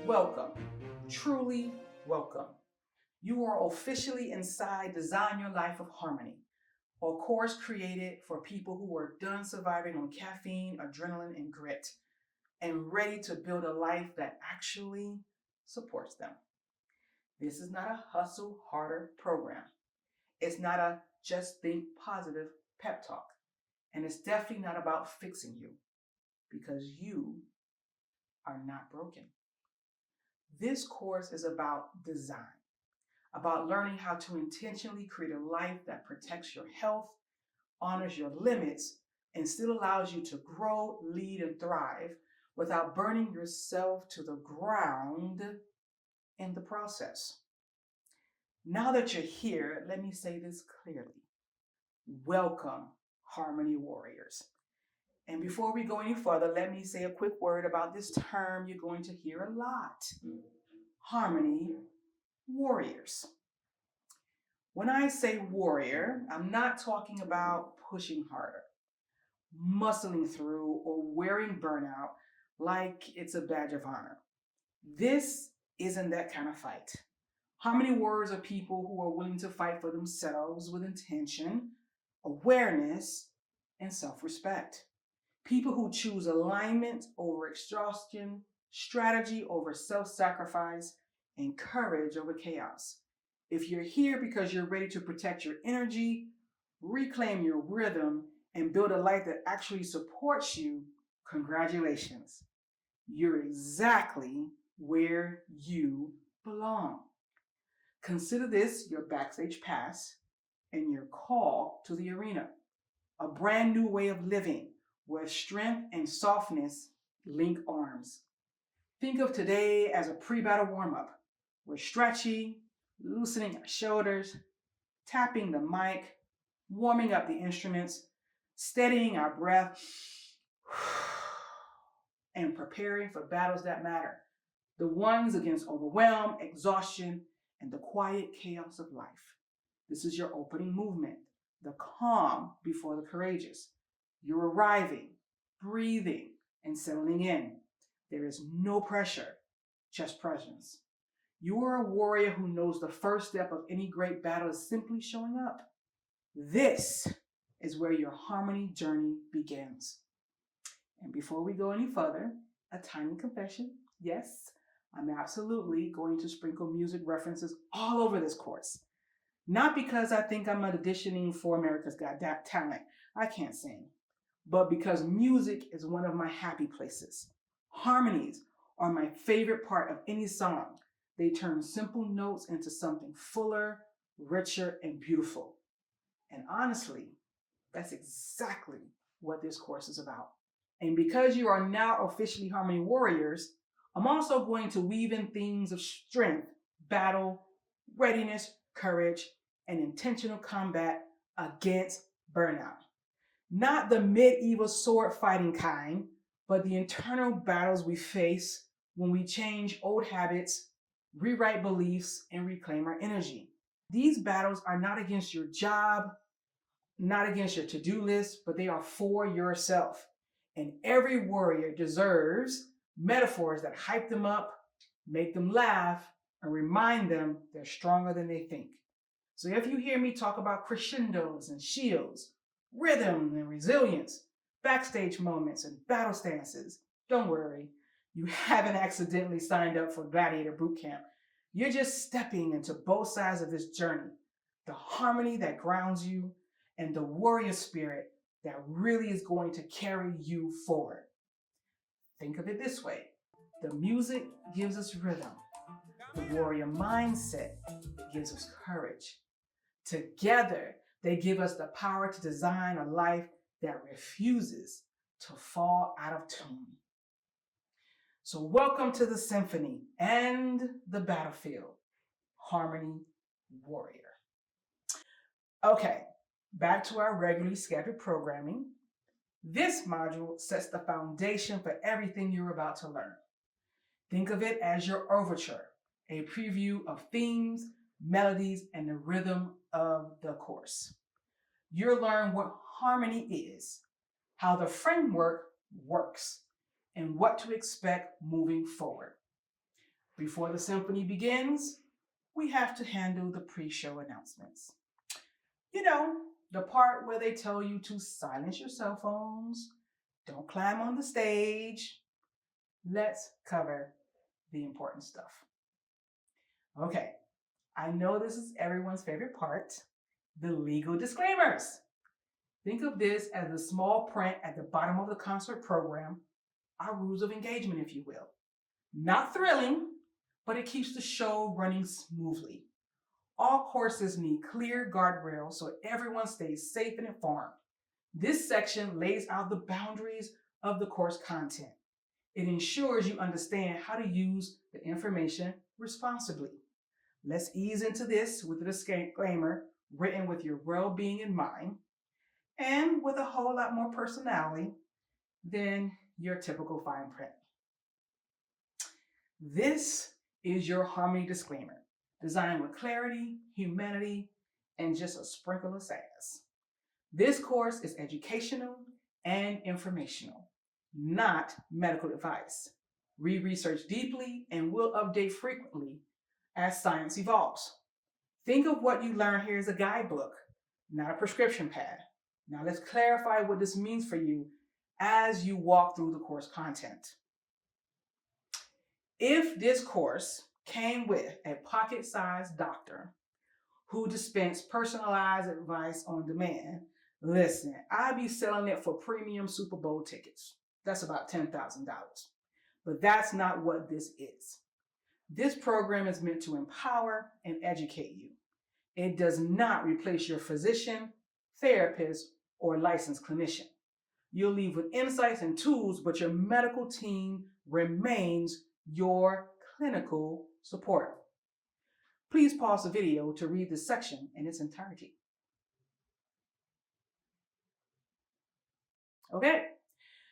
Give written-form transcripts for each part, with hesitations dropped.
Welcome, truly welcome. You are officially inside Design Your Life of Harmony, a course created for people who are done surviving on caffeine, adrenaline, and grit, and ready to build a life that actually supports them. This is not a hustle harder program. It's not a just think positive pep talk. And it's definitely not about fixing you because you are not broken. This course is about design, about learning how to intentionally create a life that protects your health, honors your limits, and still allows you to grow, lead, and thrive without burning yourself to the ground in the process. Now that you're here, let me say this clearly. Welcome, Harmony Warriors. And before we go any further, let me say a quick word about this term you're going to hear a lot. Harmony Warriors. When I say warrior, I'm not talking about pushing harder, muscling through, or wearing burnout like it's a badge of honor. This isn't that kind of fight. Harmony warriors are people who are willing to fight for themselves with intention, awareness, and self-respect. People who choose alignment over exhaustion, strategy over self-sacrifice, and courage over chaos. If you're here because you're ready to protect your energy, reclaim your rhythm, and build a life that actually supports you, congratulations. You're exactly where you belong. Consider this your backstage pass and your call to the arena, a brand new way of living where strength and softness link arms. Think of today as a pre-battle warm-up. We're stretchy, loosening our shoulders, tapping the mic, warming up the instruments, steadying our breath, and preparing for battles that matter. The ones against overwhelm, exhaustion, and the quiet chaos of life. This is your opening movement, the calm before the courageous. You're arriving, breathing, and settling in. There is no pressure, just presence. You are a warrior who knows the first step of any great battle is simply showing up. This is where your harmony journey begins. And before we go any further, a tiny confession. Yes, I'm absolutely going to sprinkle music references all over this course. Not because I think I'm auditioning for America's Got Talent. I can't sing. But because music is one of my happy places. Harmonies are my favorite part of any song. They turn simple notes into something fuller, richer, and beautiful. And honestly, that's exactly what this course is about. And because you are now officially Harmony Warriors, I'm also going to weave in themes of strength, battle, readiness, courage, and intentional combat against burnout. Not the medieval sword fighting kind, but the internal battles we face when we change old habits, rewrite beliefs, and reclaim our energy. These battles are not against your job, not against your to-do list, but they are for yourself. And every warrior deserves metaphors that hype them up, make them laugh, and remind them they're stronger than they think. So if you hear me talk about crescendos and shields, rhythm and resilience, backstage moments and battle stances, don't worry. You haven't accidentally signed up for Gladiator Boot Camp. You're just stepping into both sides of this journey. The harmony that grounds you and the warrior spirit that really is going to carry you forward. Think of it this way. The music gives us rhythm. The warrior mindset gives us courage. Together, they give us the power to design a life that refuses to fall out of tune. So welcome to the symphony and the battlefield, Harmony Warrior. Okay, back to our regularly scheduled programming. This module sets the foundation for everything you're about to learn. Think of it as your overture, a preview of themes, melodies, and the rhythm of the course. You'll learn what harmony is, how the framework works, and what to expect moving forward. Before the symphony begins, we have to handle the pre-show announcements. You know, the part where they tell you to silence your cell phones, don't climb on the stage. Let's cover the important stuff. Okay, I know this is everyone's favorite part, the legal disclaimers. Think of this as the small print at the bottom of the concert program, our rules of engagement, if you will. Not thrilling, but it keeps the show running smoothly. All courses need clear guardrails so everyone stays safe and informed. This section lays out the boundaries of the course content. It ensures you understand how to use the information responsibly. Let's ease into this with a disclaimer written with your well-being in mind and with a whole lot more personality than your typical fine print. This is your H.A.R.M.O.N.Y disclaimer, designed with clarity, humanity, and just a sprinkle of sass. This course is educational and informational, not medical advice. We research deeply and will update frequently as science evolves. Think of what you learn here as a guidebook, not a prescription pad. Now let's clarify what this means for you as you walk through the course content. If this course came with a pocket-sized doctor who dispensed personalized advice on demand, listen, I'd be selling it for premium Super Bowl tickets. That's about $10,000. But that's not what this is. This program is meant to empower and educate you. It does not replace your physician, therapist, or licensed clinician. You'll leave with insights and tools, but your medical team remains your clinical support. Please pause the video to read this section in its entirety. Okay,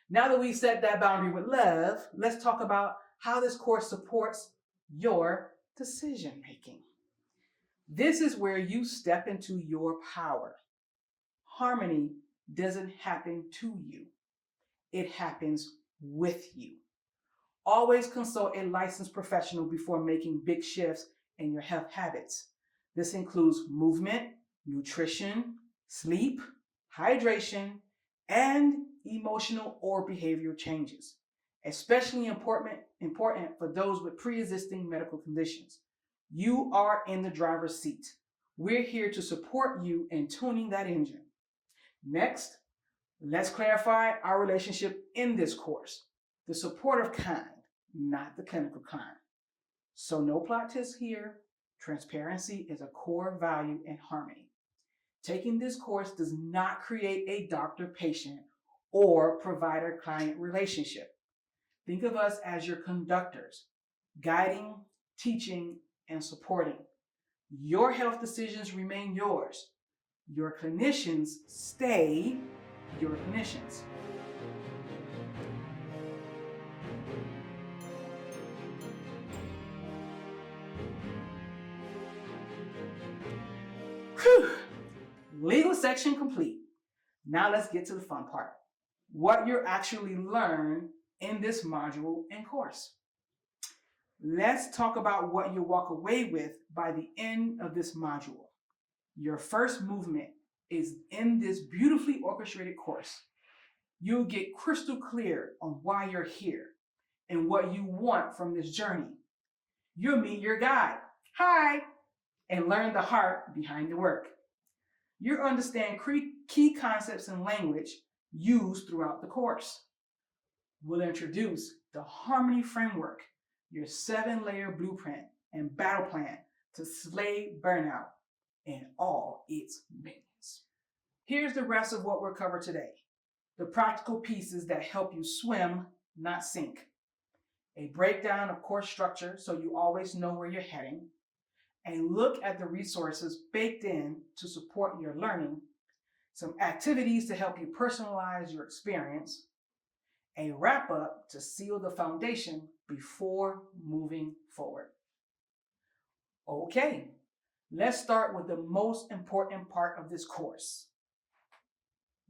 now that we've set that boundary with love, let's talk about how this course supports your decision making. This is where you step into your power. Harmony doesn't happen to you. It happens with you. Always consult a licensed professional before making big shifts in your health habits. This includes movement, nutrition, sleep, hydration, and emotional or behavioral changes, especially important for those with pre-existing medical conditions. You are in the driver's seat. We're here to support you in tuning that engine. Next, let's clarify our relationship in this course. The supportive kind, not the clinical kind. So no plot twists here. Transparency is a core value in H.A.R.M.O.N.Y. Taking this course does not create a doctor-patient or provider-client relationship. Think of us as your conductors, guiding, teaching, and supporting. Your health decisions remain yours. Your clinicians stay your clinicians. Whew. Legal section complete. Now let's get to the fun part. What you actually learn in this module and course. Let's talk about what you walk away with by the end of this module. Your first movement is in this beautifully orchestrated course. You'll get crystal clear on why you're here and what you want from this journey. You'll meet your guide, hi, and learn the heart behind the work. You'll understand key concepts and language used throughout the course. We'll introduce the H.A.R.M.O.N.Y framework, your 7-layer blueprint and battle plan to slay burnout in all its minions. Here's the rest of what we'll cover today. The practical pieces that help you swim, not sink. A breakdown of course structure so you always know where you're heading. A look at the resources baked in to support your learning. Some activities to help you personalize your experience. A wrap-up to seal the foundation before moving forward. Okay, let's start with the most important part of this course.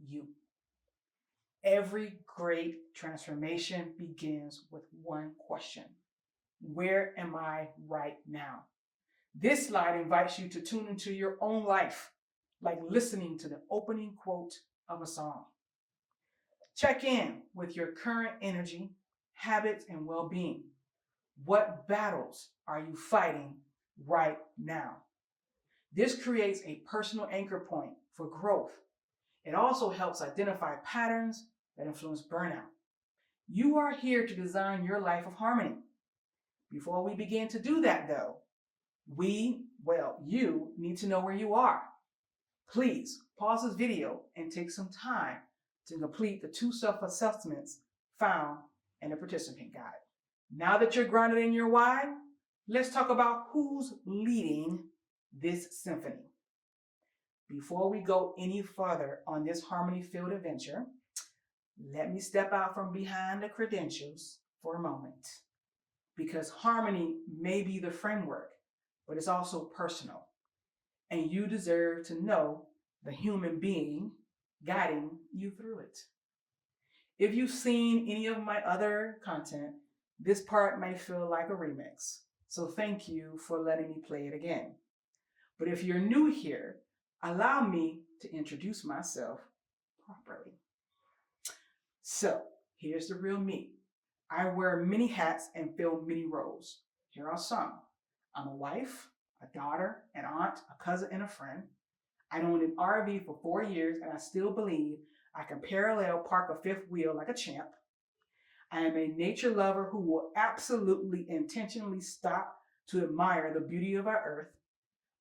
You. Every great transformation begins with one question. Where am I right now? This slide invites you to tune into your own life, like listening to the opening quote of a song. Check in with your current energy, habits, and well being. What battles are you fighting right now? This creates a personal anchor point for growth. It also helps identify patterns that influence burnout. You are here to design your life of harmony. Before we begin to do that, though, you need to know where you are. Please pause this video and take some time to complete the 2 self-assessments found in the participant guide. Now that you're grounded in your why, let's talk about who's leading this symphony. Before we go any further on this harmony-filled adventure, let me step out from behind the credentials for a moment. Because harmony may be the framework, but it's also personal. And you deserve to know the human being guiding you through it. If you've seen any of my other content, this part may feel like a remix. So thank you for letting me play it again. But if you're new here, allow me to introduce myself properly. So here's the real me. I wear many hats and fill many roles. Here are some. I'm a wife, a daughter, an aunt, a cousin, and a friend. I owned an RV for 4 years, and I still believe I can parallel park a fifth wheel like a champ. I am a nature lover who will absolutely intentionally stop to admire the beauty of our earth.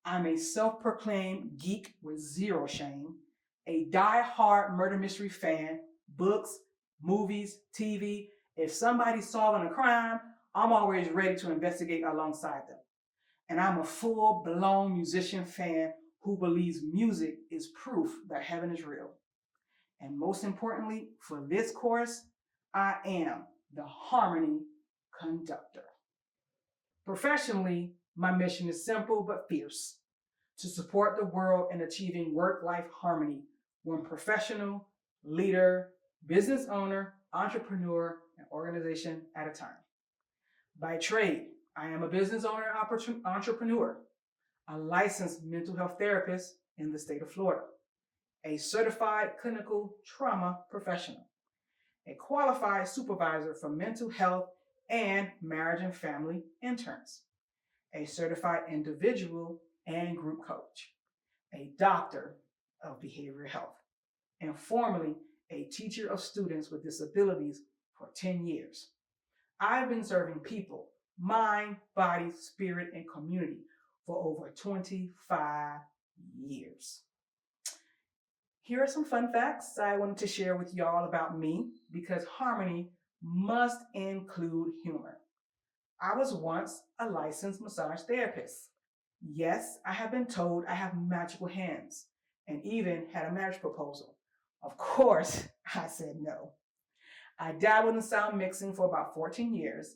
I'm a self-proclaimed geek with zero shame, a die-hard murder mystery fan, books, movies, TV. If somebody's solving a crime, I'm always ready to investigate alongside them. And I'm a full-blown musician fan who believes music is proof that heaven is real. And most importantly, for this course, I am the harmony conductor. Professionally, my mission is simple but fierce: to support the world in achieving work-life harmony, one professional, leader, business owner, entrepreneur, and organization at a time. By trade, I am a business owner and entrepreneur, a licensed mental health therapist in the state of Florida, a certified clinical trauma professional, a qualified supervisor for mental health and marriage and family interns, a certified individual and group coach, a doctor of behavioral health, and formerly a teacher of students with disabilities for 10 years. I've been serving people, mind, body, spirit, and community for over 25 years. Here are some fun facts I wanted to share with y'all about me, because harmony must include humor. I was once a licensed massage therapist. Yes, I have been told I have magical hands, and even had a marriage proposal. Of course, I said no. I dabbled in sound mixing for about 14 years.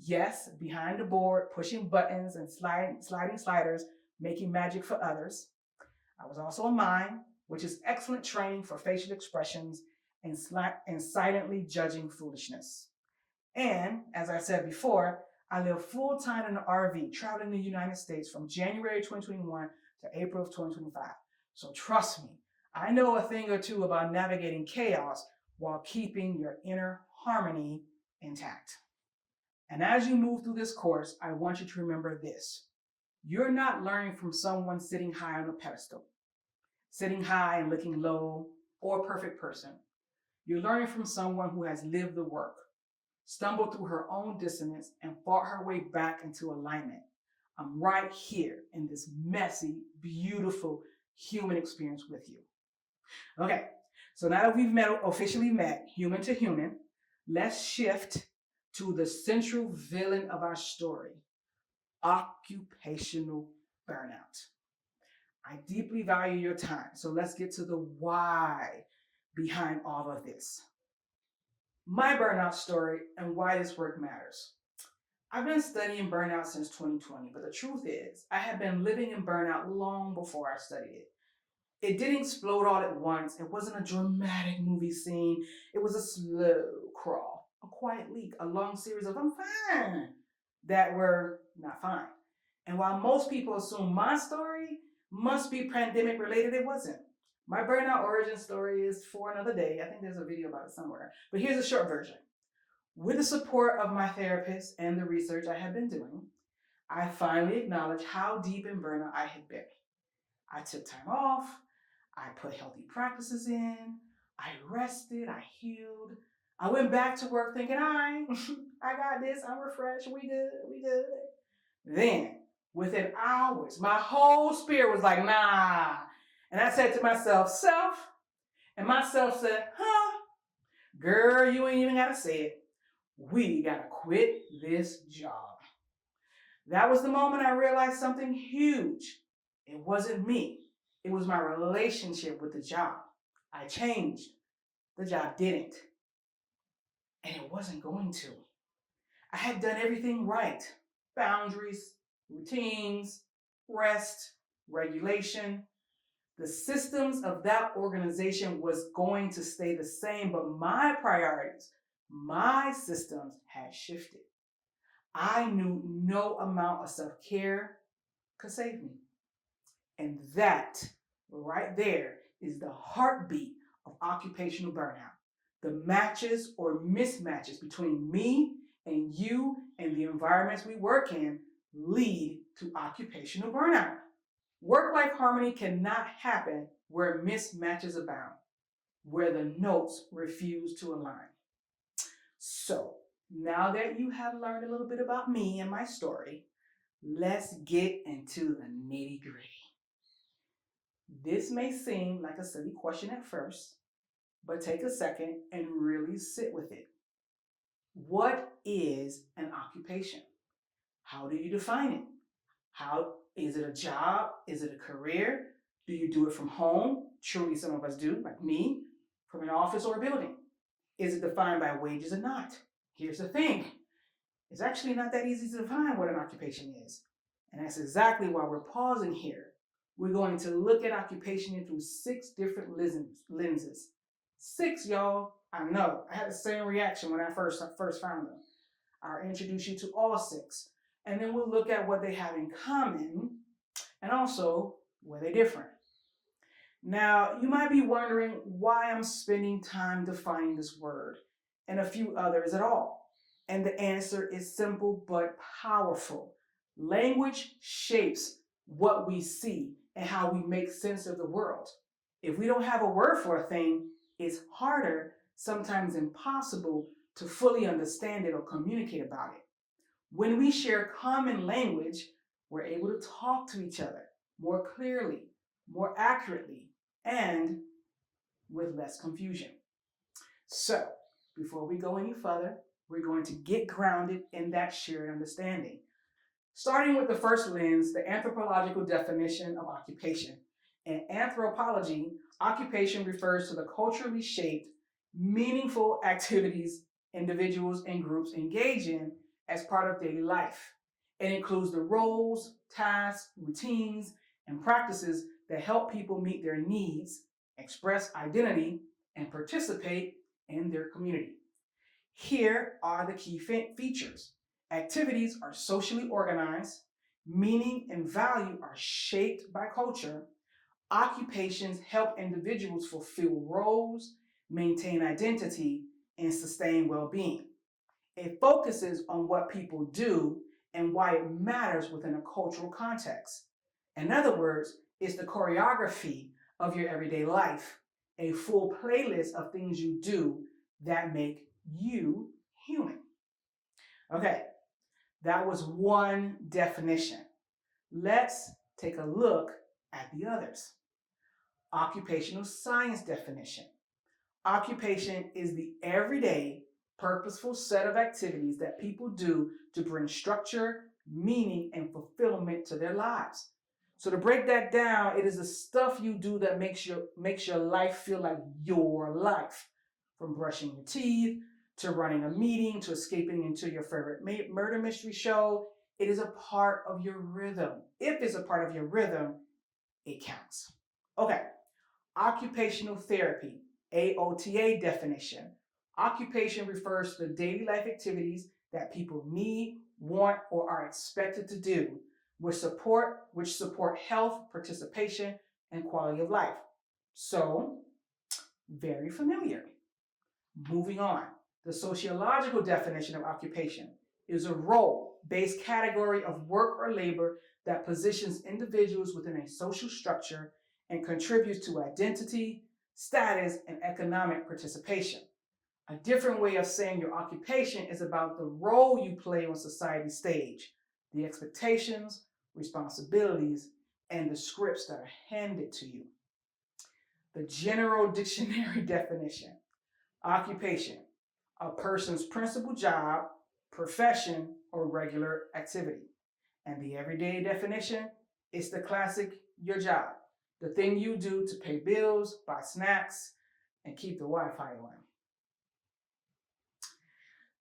Yes, behind the board, pushing buttons and sliding sliders, making magic for others. I was also a mime, which is excellent training for facial expressions and silently judging foolishness. And as I said before, I live full-time in an RV, traveling the United States from January 2021 to April of 2025. So trust me, I know a thing or two about navigating chaos while keeping your inner harmony intact. And as you move through this course, I want you to remember this: you're not learning from someone sitting high on a pedestal, sitting high and looking low, or a perfect person. You're learning from someone who has lived the work, stumbled through her own dissonance, and fought her way back into alignment. I'm right here in this messy, beautiful human experience with you. Okay, so now that we've officially met human to human, let's shift to the central villain of our story: occupational burnout. I deeply value your time, so let's get to the why behind all of this. My burnout story and why this work matters. I've been studying burnout since 2020, but the truth is, I had been living in burnout long before I studied it. It didn't explode all at once. It wasn't a dramatic movie scene. It was a slow crawl, a quiet leak, a long series of "I'm fine" that were not fine. And while most people assume my story must be pandemic related, it wasn't. My burnout origin story is for another day. I think there's a video about it somewhere. But here's a short version. With the support of my therapist and the research I had been doing, I finally acknowledged how deep in burnout I had been. I took time off. I put healthy practices in. I rested. I healed. I went back to work thinking, I got this. I'm refreshed. We good. Then, within hours, my whole spirit was like, nah. And I said to myself, self. And myself said, girl, you ain't even got to say it. We got to quit this job. That was the moment I realized something huge. It wasn't me. It was my relationship with the job. I changed. The job didn't. And it wasn't going to. I had done everything right. Boundaries, routines, rest, regulation. The systems of that organization was going to stay the same, but my priorities, my systems had shifted. I knew no amount of self-care could save me. And that right there is the heartbeat of occupational burnout. The matches or mismatches between me and you and the environments we work in lead to occupational burnout. Work-life harmony cannot happen where mismatches abound, where the notes refuse to align. So, now that you have learned a little bit about me and my story, let's get into the nitty-gritty. This may seem like a silly question at first, but take a second and really sit with it. What is an occupation? How do you define it? How is it a job? Is it a career? Do you do it from home? Truly, some of us do, like me, from an office or a building. Is it defined by wages or not? Here's the thing. It's actually not that easy to define what an occupation is. And that's exactly why we're pausing here. We're going to look at occupation through 6 different lenses. 6, y'all. I know. I had the same reaction when I first found them. I'll introduce you to all 6. And then we'll look at what they have in common and also where they're different. Now, you might be wondering why I'm spending time defining this word and a few others at all. And the answer is simple but powerful. Language shapes what we see and how we make sense of the world. If we don't have a word for a thing, it's harder, sometimes impossible, to fully understand it or communicate about it. When we share common language, we're able to talk to each other more clearly, more accurately, and with less confusion. So, before we go any further, we're going to get grounded in that shared understanding. Starting with the first lens, the anthropological definition of occupation. In anthropology, occupation refers to the culturally shaped, meaningful activities individuals and groups engage in as part of daily life. It includes the roles, tasks, routines, and practices that help people meet their needs, express identity, and participate in their community. Here are the key features. Activities are socially organized, meaning and value are shaped by culture. Occupations help individuals fulfill roles, maintain identity, and sustain well-being. It focuses on what people do and why it matters within a cultural context. In other words, it's the choreography of your everyday life, a full playlist of things you do that make you human. Okay, that was one definition. Let's take a look at the others. Occupational science definition. Occupation is the everyday, purposeful set of activities that people do to bring structure, meaning, and fulfillment to their lives. So to break that down, it is the stuff you do that makes your life feel like your life. From brushing your teeth, to running a meeting, to escaping into your favorite murder mystery show, it is a part of your rhythm. If it's a part of your rhythm, it counts. Okay, occupational therapy, AOTA definition. Occupation refers to the daily life activities that people need want, or are expected to do, which support health, participation, and quality of life. So, very familiar. Moving on. The sociological definition of occupation is a role-based category of work or labor that positions individuals within a social structure and contributes to identity, status, and economic participation. A different way of saying your occupation is about the role you play on society's stage, the expectations, responsibilities, and the scripts that are handed to you. The general dictionary definition: occupation, a person's principal job, profession, or regular activity. And the everyday definition is the classic your job, the thing you do to pay bills, buy snacks, and keep the Wi-Fi on.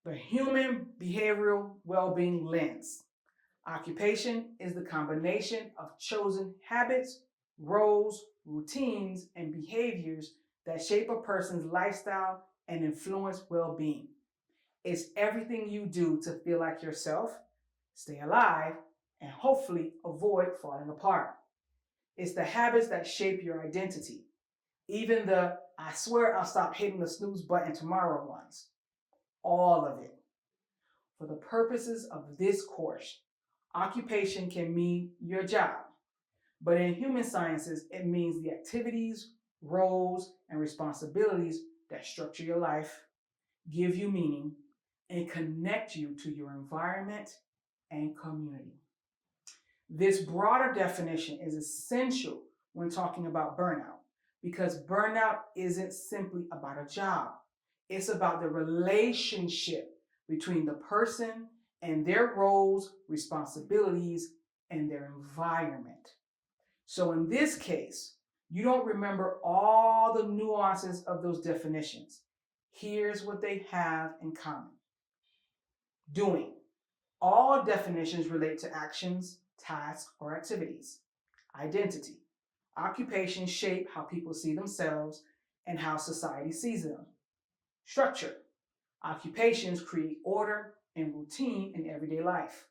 The human behavioral well-being lens. Occupation is the combination of chosen habits, roles, routines, and behaviors that shape a person's lifestyle and influence well-being. It's everything you do to feel like yourself, stay alive, and hopefully avoid falling apart. It's the habits that shape your identity, even the "I swear I'll stop hitting the snooze button tomorrow" ones. All of it. For the purposes of this course, occupation can mean your job, but in human sciences, it means the activities, roles, and responsibilities that structure your life, give you meaning, and connect you to your environment and community. This broader definition is essential when talking about burnout, because burnout isn't simply about a job. It's about the relationship between the person and their roles, responsibilities, and their environment. So in this case, you don't remember all the nuances of those definitions. Here's what they have in common. Doing. All definitions relate to actions, tasks, or activities. Identity. Occupations shape how people see themselves and how society sees them. Structure. Occupations create order and routine in everyday life.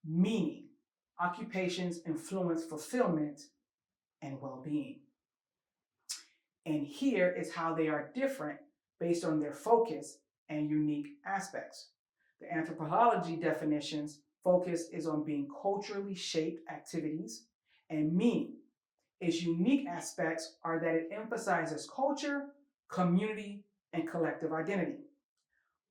Meaning. Occupations influence fulfillment and well-being. And here is how they are different based on their focus and unique aspects. The anthropology definitions focus is on being culturally shaped activities, and meaning. Its unique aspects are that it emphasizes culture, community, and collective identity.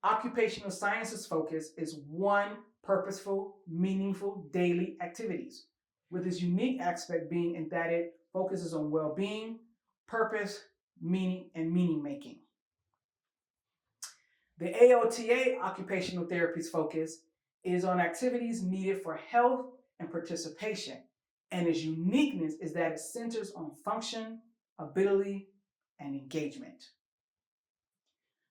Occupational sciences focus is one purposeful, meaningful daily activities, with its unique aspect being in that it focuses on well-being, purpose, meaning, and meaning making. The AOTA, occupational therapies focus, is on activities needed for health and participation, and its uniqueness is that it centers on function, ability, and engagement.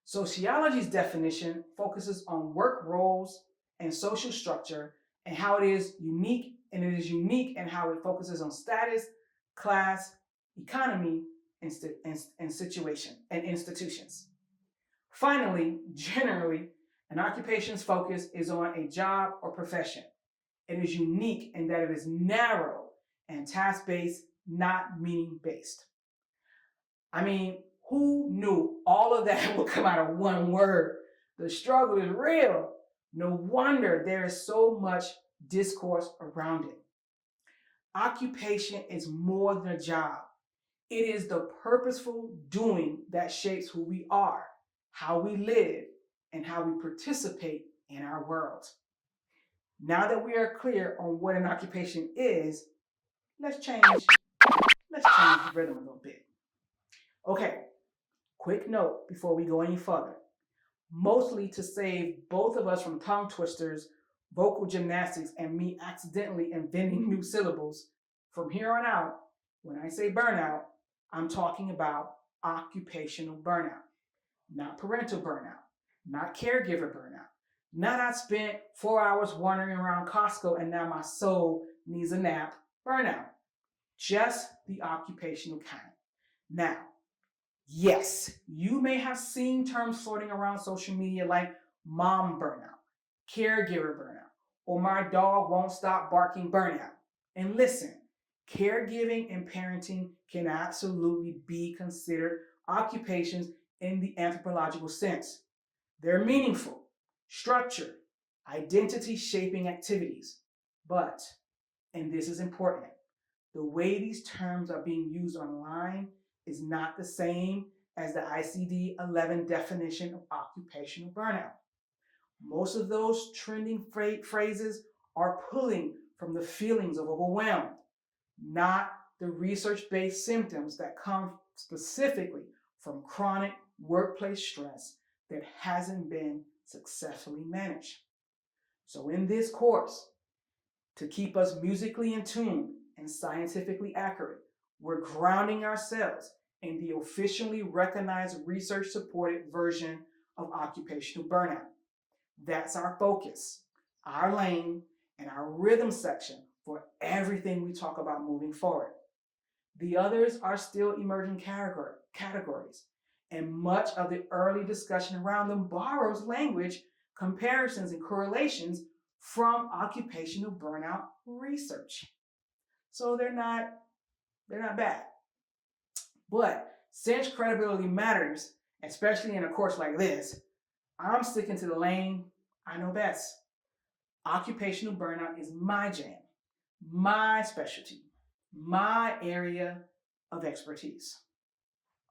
Sociology's definition focuses on work roles and social structure and how it is unique, in how it focuses on status, class, economy, and situation and institutions. Finally, generally, an occupation's focus is on a job or profession. It is unique in that it is narrow and task-based, not meaning-based. I mean, who knew all of that would come out of one word? The struggle is real. No wonder there is so much discourse around it. Occupation is more than a job. It is the purposeful doing that shapes who we are, how we live, and how we participate in our world. Now that we are clear on what an occupation is, let's change the rhythm a little bit. Okay, quick note before we go any further. Mostly to save both of us from tongue twisters, vocal gymnastics, and me accidentally inventing new syllables, from here on out, when I say burnout, I'm talking about occupational burnout, not parental burnout, not caregiver burnout, not I spent 4 hours wandering around Costco and now my soul needs a nap burnout. Just the occupational kind. Now, yes, you may have seen terms floating around social media like mom burnout, caregiver burnout, or my dog won't stop barking burnout. And listen, caregiving and parenting can absolutely be considered occupations in the anthropological sense. They're meaningful, structured, identity shaping activities. But, and this is important, the way these terms are being used online is not the same as the ICD-11 definition of occupational burnout. Most of those trending phrases are pulling from the feelings of overwhelmed, not the research-based symptoms that come specifically from chronic workplace stress that hasn't been successfully managed. So in this course, to keep us musically in tune and scientifically accurate, we're grounding ourselves in the officially recognized research-supported version of occupational burnout. That's our focus, our lane, and our rhythm section for everything we talk about moving forward. The others are still emerging categories, and much of the early discussion around them borrows language, comparisons, and correlations from occupational burnout research. So they're not bad. But since credibility matters, especially in a course like this, I'm sticking to the lane I know best. Occupational burnout is my jam, my specialty, my area of expertise.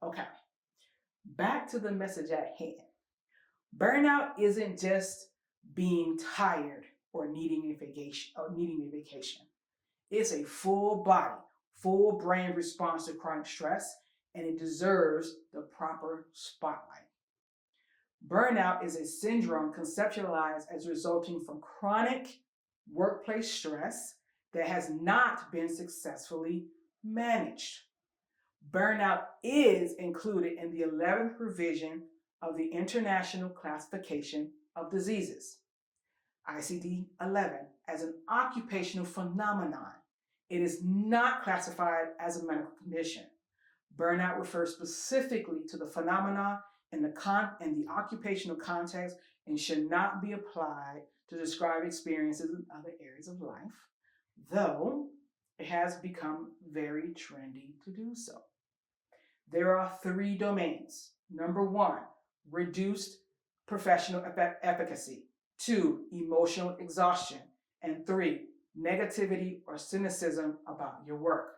Okay, back to the message at hand. Burnout isn't just being tired or needing a vacation. It's a full body, full brain response to chronic stress, and it deserves the proper spotlight. Burnout is a syndrome conceptualized as resulting from chronic workplace stress that has not been successfully managed. Burnout is included in the 11th revision of the International Classification of Diseases, ICD-11, as an occupational phenomenon. It is not classified as a medical condition. Burnout refers specifically to the phenomenon in the occupational context and should not be applied to describe experiences in other areas of life, though it has become very trendy to do so. There are 3 domains. Number 1, reduced professional efficacy. 2, emotional exhaustion. And 3, negativity or cynicism about your work.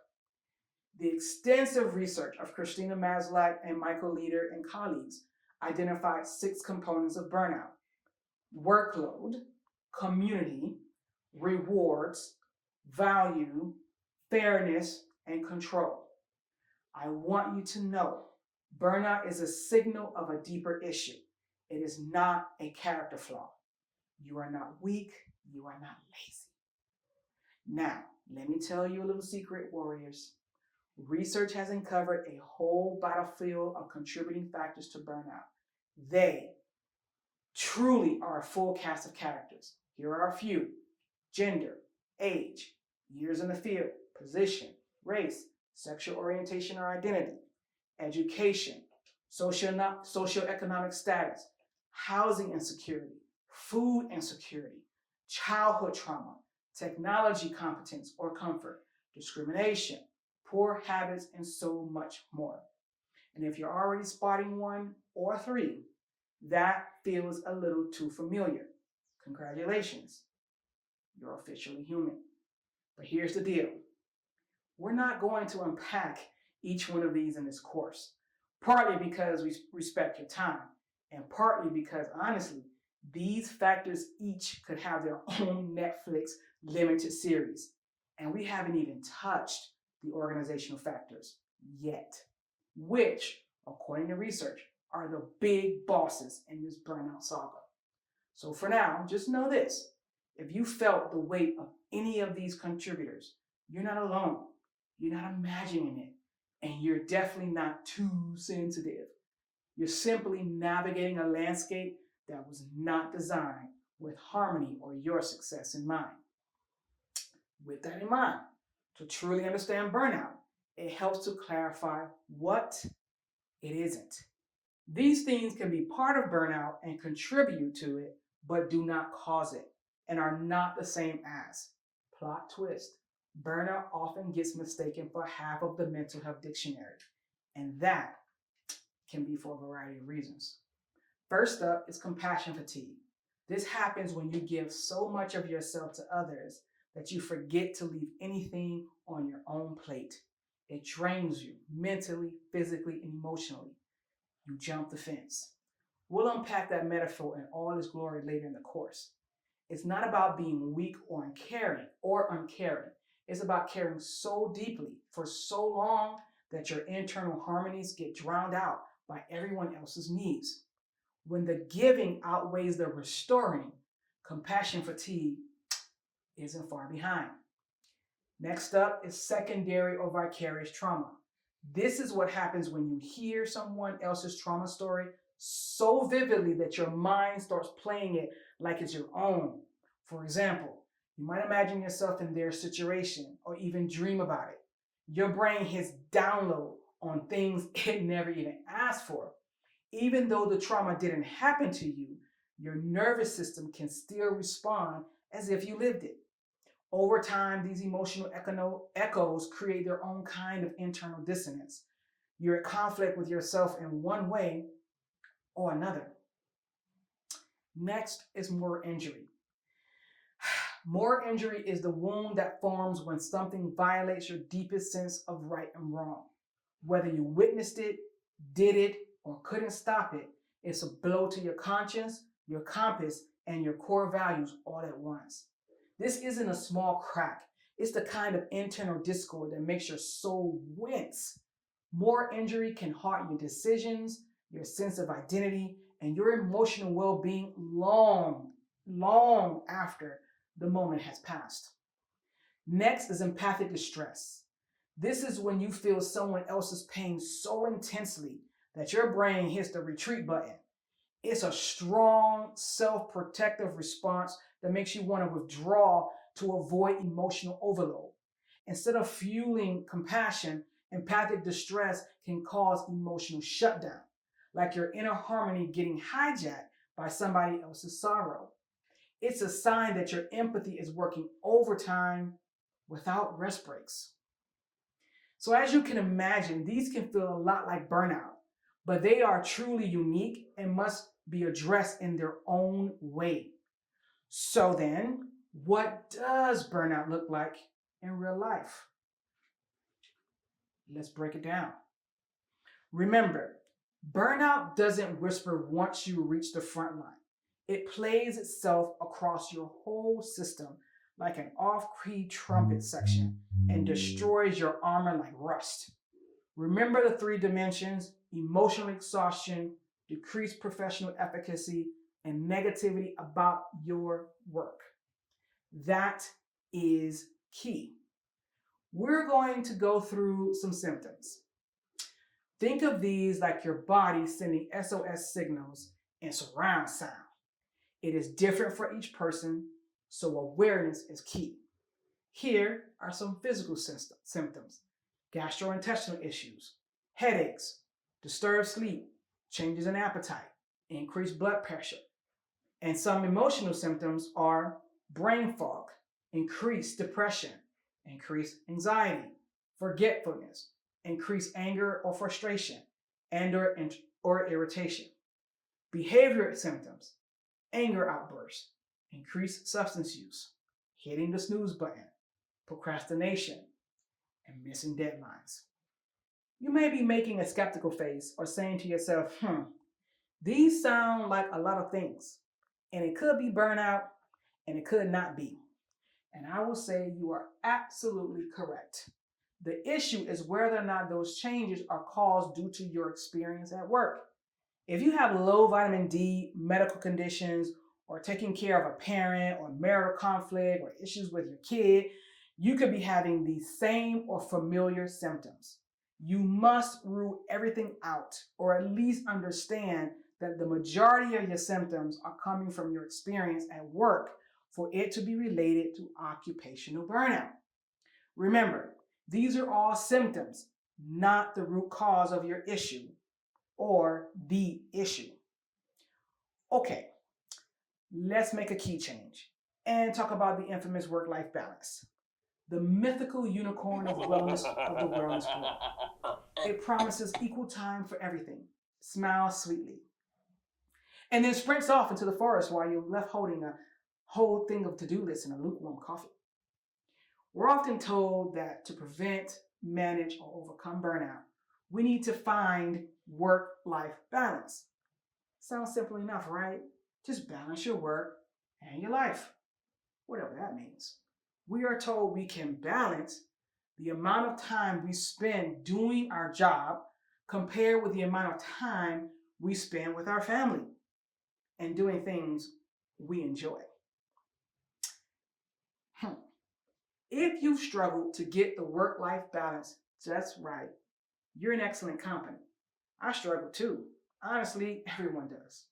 The extensive research of Christina Maslach and Michael Leader and colleagues identified 6 components of burnout: workload, community, rewards, value, fairness, and control. I want you to know burnout is a signal of a deeper issue. It is not a character flaw. You are not weak. You are not lazy. Now, let me tell you a little secret, warriors. Research has uncovered a whole battlefield of contributing factors to burnout. They truly are a full cast of characters. Here are a few: gender, age, years in the field, position, race, sexual orientation or identity, education, socioeconomic status, housing insecurity, food insecurity, childhood trauma, technology competence or comfort, discrimination, poor habits, and so much more. And if you're already spotting 1 or 3, that feels a little too familiar. Congratulations, you're officially human. But here's the deal. We're not going to unpack each one of these in this course, partly because we respect your time, and partly because, honestly, these factors each could have their own Netflix limited series, and we haven't even touched the organizational factors yet, which, according to research, are the big bosses in this burnout saga. So for now, just know this: if you felt the weight of any of these contributors, you're not alone. You're not imagining it, and you're definitely not too sensitive. You're simply navigating a landscape that was not designed with harmony or your success in mind. With that in mind, to truly understand burnout, it helps to clarify what it isn't. These things can be part of burnout and contribute to it, but do not cause it. and are not the same as. Plot twist. Burnout often gets mistaken for half of the mental health dictionary, and that can be for a variety of reasons. First up is compassion fatigue. This happens when you give so much of yourself to others that you forget to leave anything on your own plate. It drains you mentally, physically, and emotionally. You jump the fence. We'll unpack that metaphor in all its glory later in the course. It's not about being weak or uncaring. It's about caring so deeply for so long that your internal harmonies get drowned out by everyone else's needs. When the giving outweighs the restoring, compassion fatigue isn't far behind. Next up is secondary or vicarious trauma. This is what happens when you hear someone else's trauma story so vividly that your mind starts playing it like it's your own. For example, you might imagine yourself in their situation or even dream about it. Your brain hits download on things it never even asked for. Even though the trauma didn't happen to you, your nervous system can still respond as if you lived it. Over time, these emotional echoes create their own kind of internal dissonance. You're at conflict with yourself in one way or another. Next is moral injury. Moral injury is the wound that forms when something violates your deepest sense of right and wrong. Whether you witnessed it, did it, or couldn't stop it, it's a blow to your conscience, your compass, and your core values all at once. This isn't a small crack. It's the kind of internal discord that makes your soul wince. Moral injury can haunt your decisions, your sense of identity, and your emotional well-being long after the moment has passed. Next is empathic distress. This is when you feel someone else's pain so intensely that your brain hits the retreat button. It's a strong, self-protective response that makes you want to withdraw to avoid emotional overload. Instead of fueling compassion, empathic distress can cause emotional shutdown, like your inner harmony getting hijacked by somebody else's sorrow. It's a sign that your empathy is working overtime without rest breaks. So as you can imagine, these can feel a lot like burnout, but they are truly unique and must be addressed in their own way. So then, what does burnout look like in real life? Let's break it down. Remember, burnout doesn't whisper once you reach the front line. It plays itself across your whole system like an off-key trumpet section and destroys your armor like rust. Remember the three dimensions: emotional exhaustion, decreased professional efficacy, and negativity about your work. That is key. We're going to go through some symptoms. Think of these like your body sending SOS signals in surround sound. It is different for each person, so awareness is key. Here are some physical symptoms: gastrointestinal issues, headaches, disturbed sleep, changes in appetite, increased blood pressure. And some emotional symptoms are brain fog, increased depression, increased anxiety, forgetfulness, increased anger or frustration, and or irritation. Behavioral symptoms: anger outbursts, increased substance use, hitting the snooze button, procrastination, and missing deadlines. You may be making a skeptical face or saying to yourself, these sound like a lot of things, and it could be burnout, and it could not be. And I will say you are absolutely correct. The issue is whether or not those changes are caused due to your experience at work. If you have low vitamin D, medical conditions, or taking care of a parent, or marital conflict, or issues with your kid, you could be having the same or familiar symptoms. You must rule everything out, or at least understand that the majority of your symptoms are coming from your experience at work for it to be related to occupational burnout. Remember, these are all symptoms, not the root cause of your issue or the issue. Okay, let's make a key change. and talk about the infamous work-life balance, the mythical unicorn of wellness of the wellness world. It promises equal time for everything. Smiles sweetly. And then sprints off into the forest while you're left holding a whole thing of to-do lists and a lukewarm coffee. We're often told that to prevent, manage, or overcome burnout, we need to find work-life balance. Sounds simple enough, right? Just balance your work and your life, whatever that means. We are told we can balance the amount of time we spend doing our job compared with the amount of time we spend with our family and doing things we enjoy. If you've struggled to get the work-life balance just right, you're in excellent company. I struggle too. Honestly, everyone does.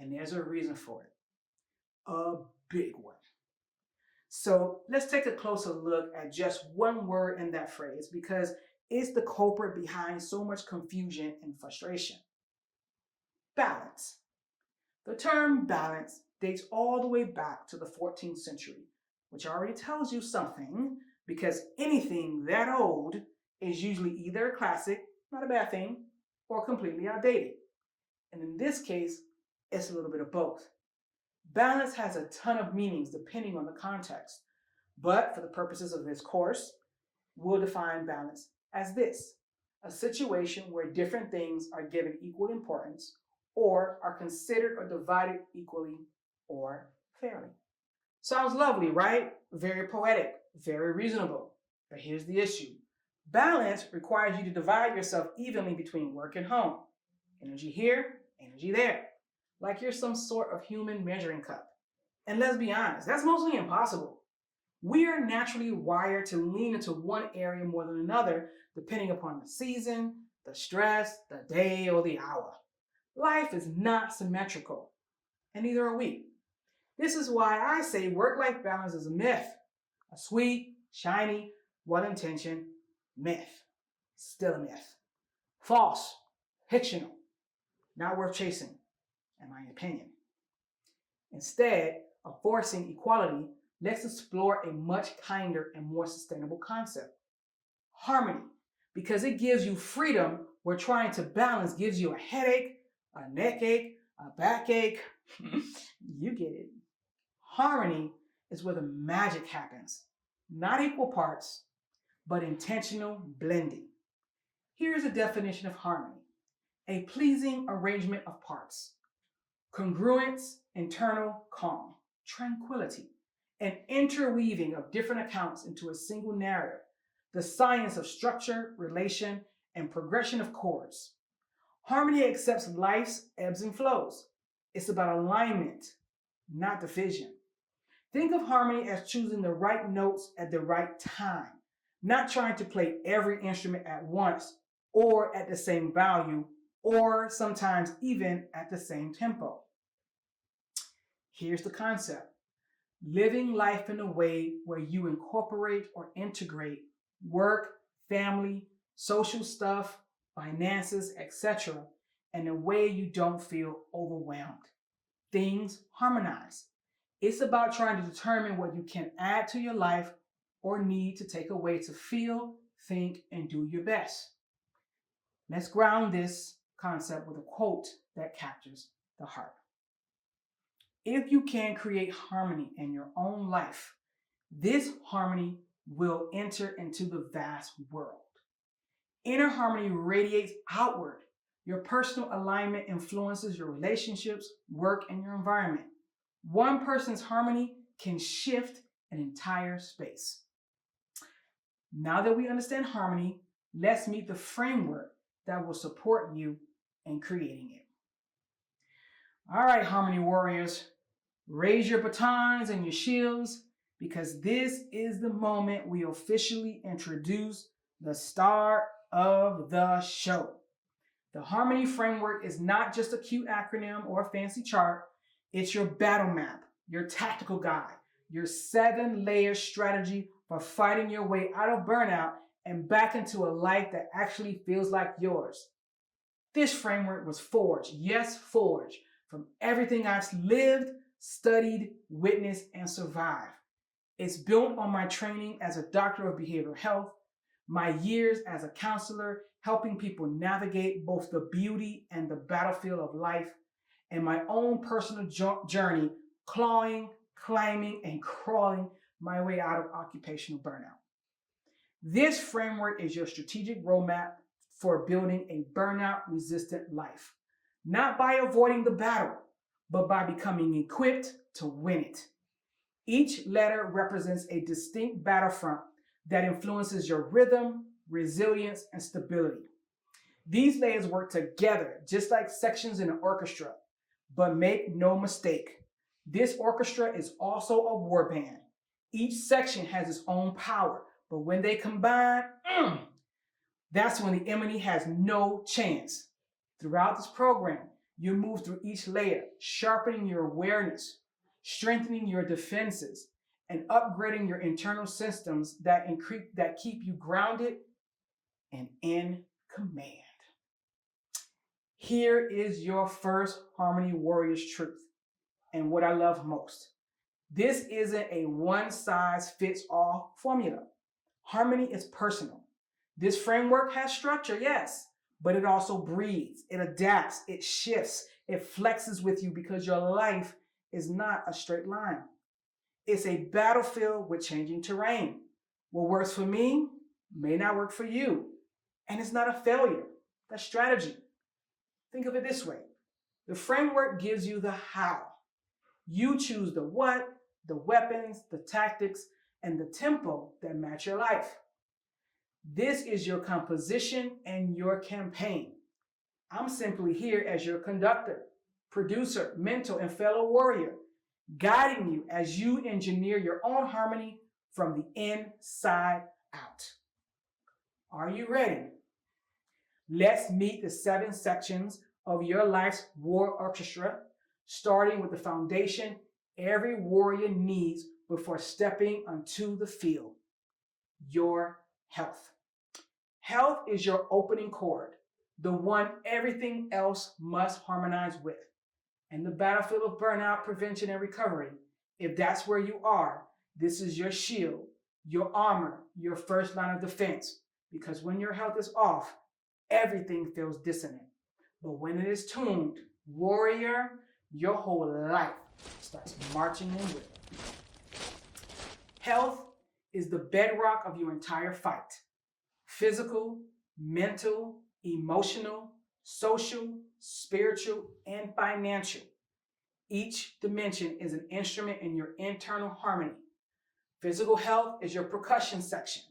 And there's a reason for it. A big one. So let's take a closer look at just one word in that phrase because it's the culprit behind so much confusion and frustration. Balance. The term balance dates all the way back to the 14th century, which already tells you something because anything that old is usually either a classic, not a bad thing, or completely outdated. And in this case, it's a little bit of both. Balance has a ton of meanings depending on the context, but for the purposes of this course, we'll define balance as this: a situation where different things are given equal importance or are considered or divided equally or fairly. Sounds lovely, right? Very poetic, very reasonable. But here's the issue. Balance requires you to divide yourself evenly between work and home. Energy here, energy there. Like you're some sort of human measuring cup. And let's be honest, that's mostly impossible. We are naturally wired to lean into one area more than another, depending upon the season, the stress, the day, or the hour. Life is not symmetrical, and neither are we. This is why I say work-life balance is a myth. A sweet, shiny, well-intentioned myth. Still a myth. False, fictional, not worth chasing, in my opinion. Instead of forcing equality, let's explore a much kinder and more sustainable concept. Harmony, because it gives you freedom where trying to balance gives you a headache, a neck ache, a backache. You get it. Harmony is where the magic happens. Not equal parts, but intentional blending. Here's a definition of harmony: a pleasing arrangement of parts, congruence, internal calm, tranquility, an interweaving of different accounts into a single narrative, the science of structure, relation, and progression of chords. Harmony accepts life's ebbs and flows. It's about alignment, not division. Think of harmony as choosing the right notes at the right time, not trying to play every instrument at once or at the same value, or sometimes even at the same tempo. Here's the concept: living life in a way where you incorporate or integrate work, family, social stuff, finances, etc., in a way you don't feel overwhelmed. Things harmonize. It's about trying to determine what you can add to your life or need to take away to feel, think, and do your best. Let's ground this concept with a quote that captures the heart. If you can create harmony in your own life, this harmony will enter into the vast world. Inner harmony radiates outward. Your personal alignment influences your relationships, work, and your environment. One person's harmony can shift an entire space. Now that we understand harmony, let's meet the framework that will support you in creating it. All right, Harmony Warriors, raise your batons and your shields, because this is the moment we officially introduce the star of the show. The Harmony Framework is not just a cute acronym or a fancy chart. It's your battle map, your tactical guide, your 7-layer strategy for fighting your way out of burnout and back into a life that actually feels like yours. This framework was forged, yes, forged, from everything I've lived, studied, witnessed, and survived. It's built on my training as a doctor of behavioral health, my years as a counselor, helping people navigate both the beauty and the battlefield of life, and my own personal journey, clawing, climbing, and crawling my way out of occupational burnout. This framework is your strategic roadmap for building a burnout-resistant life, not by avoiding the battle, but by becoming equipped to win it. Each letter represents a distinct battlefront that influences your rhythm, resilience, and stability. These layers work together, just like sections in an orchestra. But make no mistake, this orchestra is also a war band. Each section has its own power, but when they combine, that's when the enemy has no chance. Throughout this program, you move through each layer, sharpening your awareness, strengthening your defenses, and upgrading your internal systems that keep you grounded and in command. Here is your first Harmony Warriors truth, and what I love most. This isn't a one-size-fits-all formula. Harmony is personal. This framework has structure, yes, but it also breathes, it adapts, it shifts, it flexes with you because your life is not a straight line. It's a battlefield with changing terrain. What works for me may not work for you, and it's not a failure. That's strategy. Think of it this way. The framework gives you the how. You choose the what, the weapons, the tactics, and the tempo that match your life. This is your composition and your campaign. I'm simply here as your conductor, producer, mentor, and fellow warrior, guiding you as you engineer your own harmony from the inside out. Are you ready? Let's meet the 7 sections of your life's war orchestra, starting with the foundation every warrior needs before stepping onto the field: your health. Health is your opening chord, the one everything else must harmonize with. And the battlefield of burnout, prevention, and recovery, if that's where you are, this is your shield, your armor, your first line of defense. Because when your health is off, everything feels dissonant. But when it is tuned, warrior, your whole life starts marching in rhythm. Health is the bedrock of your entire fight. Physical, mental, emotional, social, spiritual, and financial. Each dimension is an instrument in your internal harmony. Physical health is your percussion section.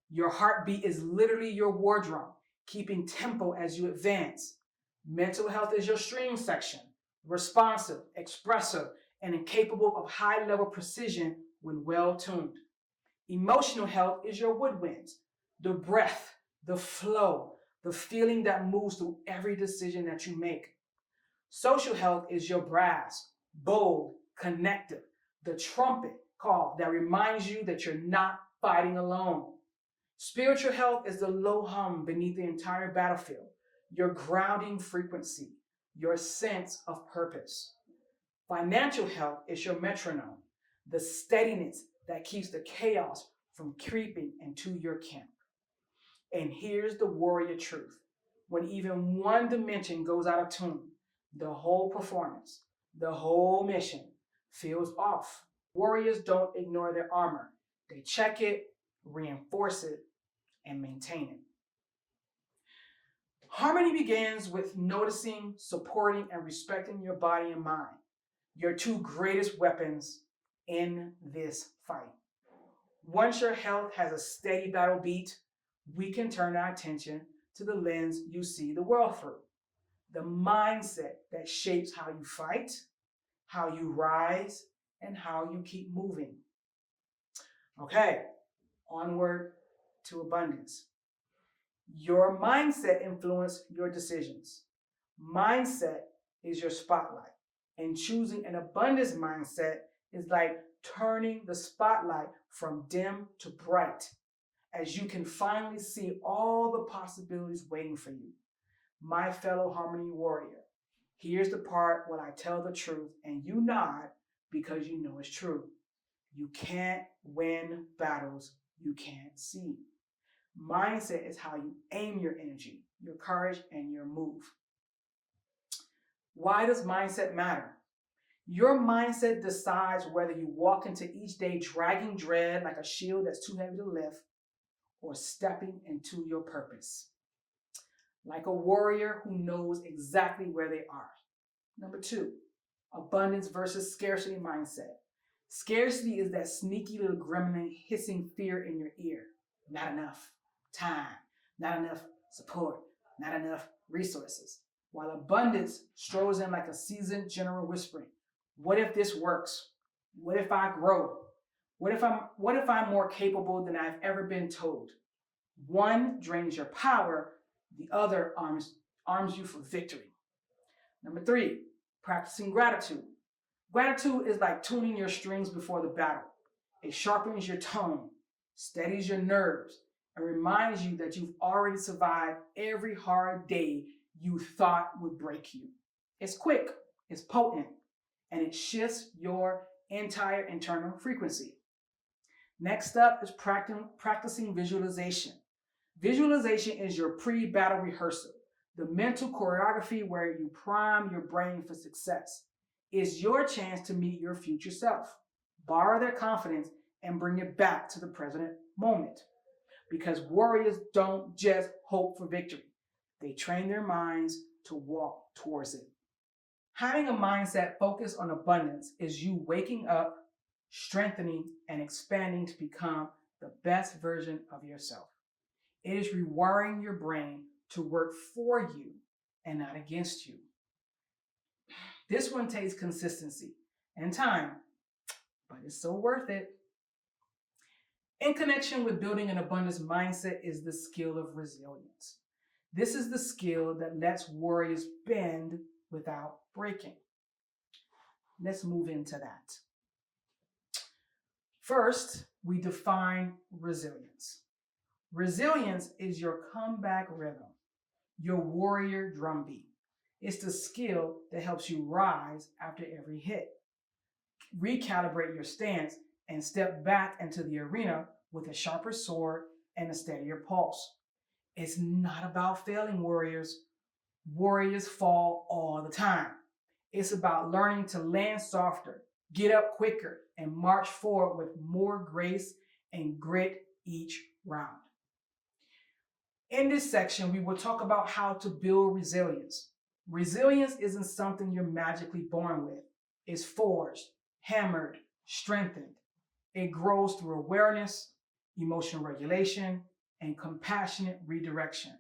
Your heartbeat is literally your war drum, keeping tempo as you advance. Mental health is your string section, responsive, expressive, and incapable of high-level precision when well-tuned. Emotional health is your woodwinds, the breath, the flow, the feeling that moves through every decision that you make. Social health is your brass, bold, connective, the trumpet call that reminds you that you're not fighting alone. Spiritual health is the low hum beneath the entire battlefield, your grounding frequency, your sense of purpose. Financial health is your metronome, the steadiness that keeps the chaos from creeping into your camp. And here's the warrior truth. When even one dimension goes out of tune, the whole performance, the whole mission feels off. Warriors don't ignore their armor. They check it, reinforce it, and maintain it. Harmony begins with noticing, supporting, and respecting your body and mind, your 2 greatest weapons in this fight. Once your health has a steady battle beat, we can turn our attention to the lens you see the world through, the mindset that shapes how you fight, how you rise, and how you keep moving. Okay, onward to abundance. Your mindset influences your decisions. Mindset is your spotlight, and choosing an abundance mindset is like turning the spotlight from dim to bright, as you can finally see all the possibilities waiting for you. My fellow Harmony Warrior, here's the part when I tell the truth and you nod because you know it's true. You can't win battles you can't see. Mindset is how you aim your energy, your courage, and your move. Why does mindset matter? Your mindset decides whether you walk into each day dragging dread like a shield that's too heavy to lift, or stepping into your purpose. Like a warrior who knows exactly where they are. Number 2, abundance versus scarcity mindset. Scarcity is that sneaky little gremlin hissing fear in your ear. Not enough time, not enough support, not enough resources. While abundance strolls in like a seasoned general whispering, what if this works? What if I grow? What if I'm more capable than I've ever been told? One drains your power, the other arms you for victory. Number 3, practicing gratitude. Gratitude is like tuning your strings before the battle. It sharpens your tone, steadies your nerves, and reminds you that you've already survived every hard day you thought would break you. It's quick, it's potent, and it shifts your entire internal frequency. Next up is practicing visualization. Visualization is your pre-battle rehearsal, the mental choreography where you prime your brain for success. It's your chance to meet your future self, borrow their confidence, and bring it back to the present moment. Because warriors don't just hope for victory. They train their minds to walk towards it. Having a mindset focused on abundance is you waking up, strengthening, and expanding to become the best version of yourself. It is rewiring your brain to work for you and not against you. This one takes consistency and time, but it's so worth it. In connection with building an abundance mindset is the skill of resilience. This is the skill that lets warriors bend without breaking. Let's move into that. First, we define resilience. Resilience is your comeback rhythm, your warrior drumbeat. It's the skill that helps you rise after every hit, recalibrate your stance, and step back into the arena with a sharper sword and a steadier pulse. It's not about failing, warriors. Warriors fall all the time. It's about learning to land softer, get up quicker, and march forward with more grace and grit each round. In this section, we will talk about how to build resilience. Resilience isn't something you're magically born with. It's forged, hammered, strengthened. It grows through awareness, emotional regulation, and compassionate redirection.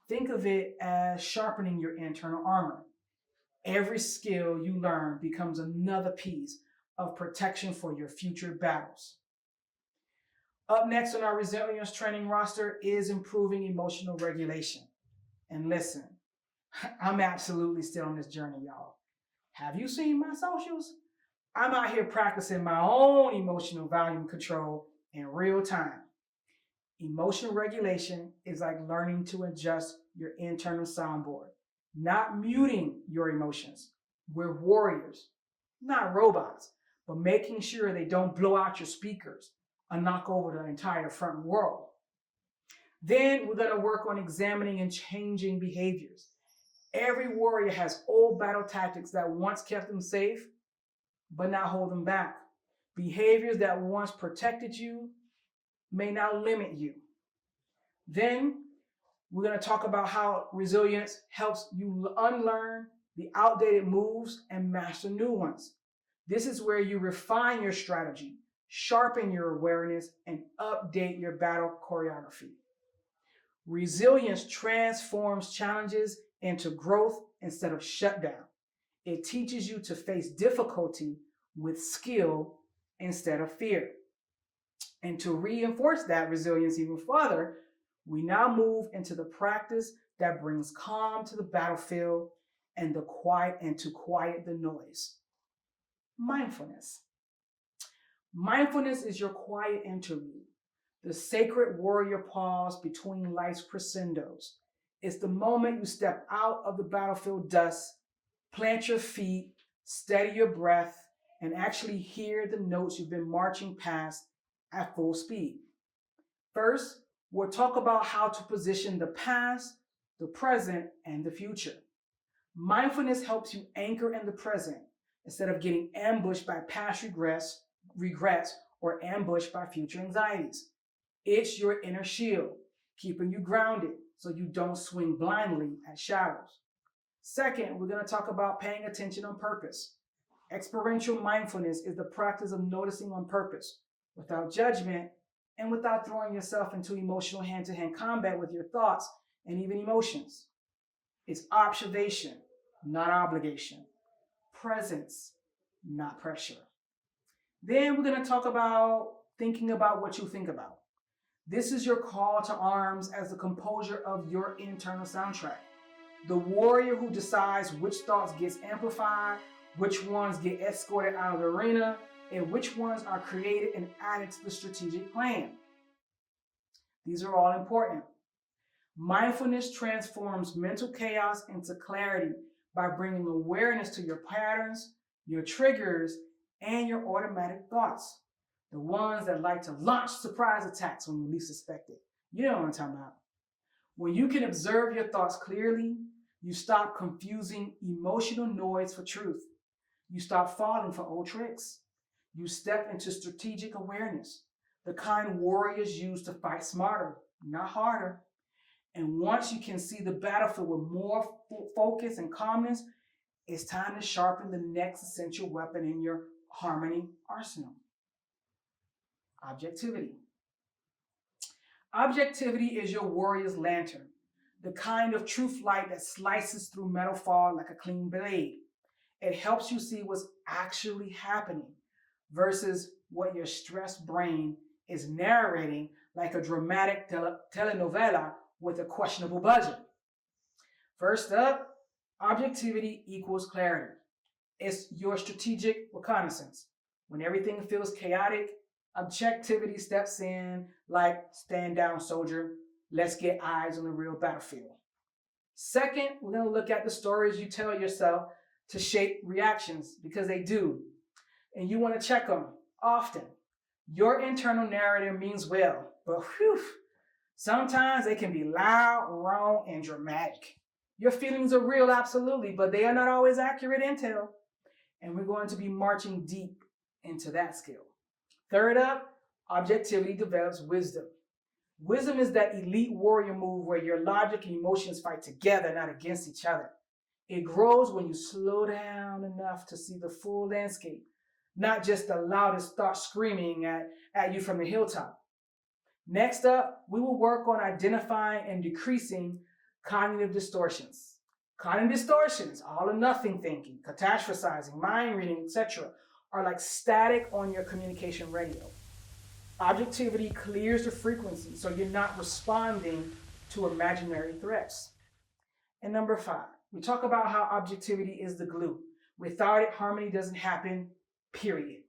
Think of it as sharpening your internal armor. Every skill you learn becomes another piece of protection for your future battles. Up next on our resilience training roster is improving emotional regulation. And listen, I'm absolutely still on this journey, y'all. Have you seen my socials? I'm out here practicing my own emotional volume control in real time. Emotional regulation is like learning to adjust your internal soundboard, not muting your emotions. We're warriors, not robots, but making sure they don't blow out your speakers and knock over the entire front world. Then we're going to work on examining and changing behaviors. Every warrior has old battle tactics that once kept them safe, but now hold them back. Behaviors that once protected you may now limit you. Then we're going to talk about how resilience helps you unlearn the outdated moves and master new ones. This is where you refine your strategy, sharpen your awareness, and update your battle choreography. Resilience transforms challenges into growth instead of shutdown. It teaches you to face difficulty with skill instead of fear. And to reinforce that resilience even further, we now move into the practice that brings calm to the battlefield and to quiet the noise. Mindfulness. Mindfulness is your quiet interlude, the sacred warrior pause between life's crescendos. It's the moment you step out of the battlefield dust, plant your feet, steady your breath, and actually hear the notes you've been marching past at full speed. First, we'll talk about how to position the past, the present, and the future. Mindfulness helps you anchor in the present instead of getting ambushed by past regrets, or ambushed by future anxieties. It's your inner shield, keeping you grounded so you don't swing blindly at shadows. Second, we're going to talk about paying attention on purpose. Experiential mindfulness is the practice of noticing on purpose, without judgment and without throwing yourself into emotional hand-to-hand combat with your thoughts and even emotions. It's observation, not obligation. Presence, not pressure. Then we're going to talk about thinking about what you think about. This is your call to arms as the composer of your internal soundtrack. The warrior who decides which thoughts gets amplified, which ones get escorted out of the arena, and which ones are created and added to the strategic plan. These are all important. Mindfulness transforms mental chaos into clarity by bringing awareness to your patterns, your triggers, and your automatic thoughts. The ones that like to launch surprise attacks when you least expect it. You know what I'm talking about. When you can observe your thoughts clearly, you stop confusing emotional noise for truth. You stop falling for old tricks. You step into strategic awareness, the kind warriors use to fight smarter, not harder. And once you can see the battlefield with more focus and calmness, it's time to sharpen the next essential weapon in your H.A.R.M.O.N.Y arsenal. Objectivity. Objectivity is your warrior's lantern, the kind of truth light that slices through metal fog like a clean blade. It helps you see what's actually happening versus what your stressed brain is narrating like a dramatic telenovela with a questionable budget. First up, objectivity equals clarity. It's your strategic reconnaissance. When everything feels chaotic, objectivity steps in like, stand down, soldier. Let's get eyes on the real battlefield. Second, we're going to look at the stories you tell yourself to shape reactions, because they do. And you want to check them often. Your internal narrative means well, but sometimes they can be loud, wrong, and dramatic. Your feelings are real, absolutely, but they are not always accurate intel. And we're going to be marching deep into that skill. Third up, objectivity develops wisdom. Wisdom is that elite warrior move where your logic and emotions fight together, not against each other. It grows when you slow down enough to see the full landscape, not just the loudest thought screaming at you from the hilltop. Next up, we will work on identifying and decreasing cognitive distortions. Cognitive distortions, all or nothing thinking, catastrophizing, mind reading, etc., are like static on your communication radio. Objectivity clears the frequency so you're not responding to imaginary threats. And number 5, we talk about how objectivity is the glue. Without it, harmony doesn't happen, period.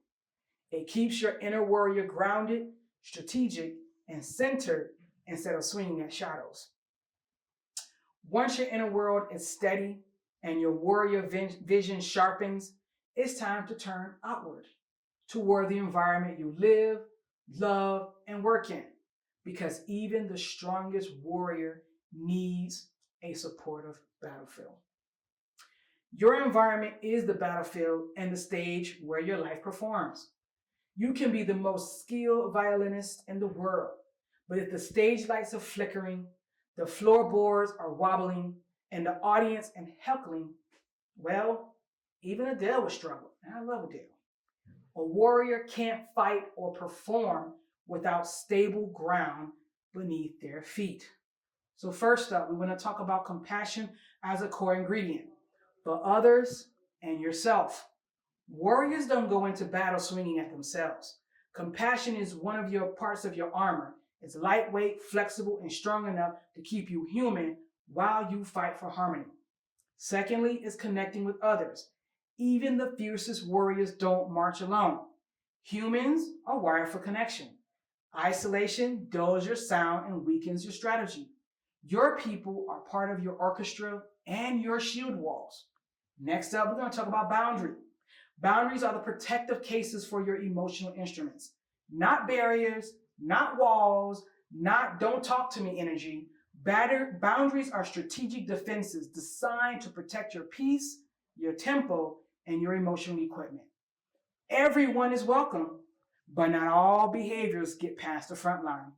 It keeps your inner warrior grounded, strategic, and centered instead of swinging at shadows. Once your inner world is steady and your warrior vision sharpens, it's time to turn outward toward the environment you live, love, and work in, because even the strongest warrior needs a supportive battlefield. Your environment is the battlefield and the stage where your life performs. You can be the most skilled violinist in the world, but if the stage lights are flickering, the floorboards are wobbling, and the audience and heckling, well, even Adele would struggle. And I love Adele. A warrior can't fight or perform without stable ground beneath their feet. So first up, we want to talk about compassion as a core ingredient for others and yourself. Warriors don't go into battle swinging at themselves. Compassion is one of your parts of your armor. It's lightweight, flexible, and strong enough to keep you human while you fight for harmony. Secondly, is connecting with others. Even the fiercest warriors don't march alone. Humans are wired for connection. Isolation dulls your sound and weakens your strategy. Your people are part of your orchestra and your shield walls. Next up, we're going to talk about boundary. Boundaries are the protective cases for your emotional instruments, not barriers, not walls, not don't talk to me energy. Boundaries are strategic defenses designed to protect your peace, your tempo, and your emotional equipment. Everyone is welcome, but not all behaviors get past the front line.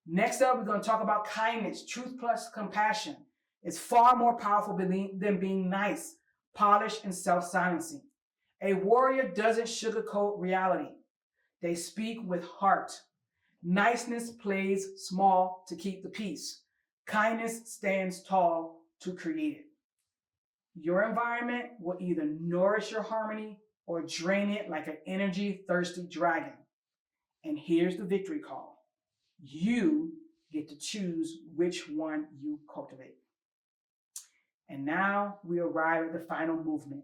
Next up, we're going to talk about kindness, truth plus compassion. It's far more powerful than being nice, polished, and self-silencing. A warrior doesn't sugarcoat reality. They speak with heart. Niceness plays small to keep the peace. Kindness stands tall to create it. Your environment will either nourish your harmony or drain it like an energy-thirsty dragon. And here's the victory call. You get to choose which one you cultivate. And now we arrive at the final movement,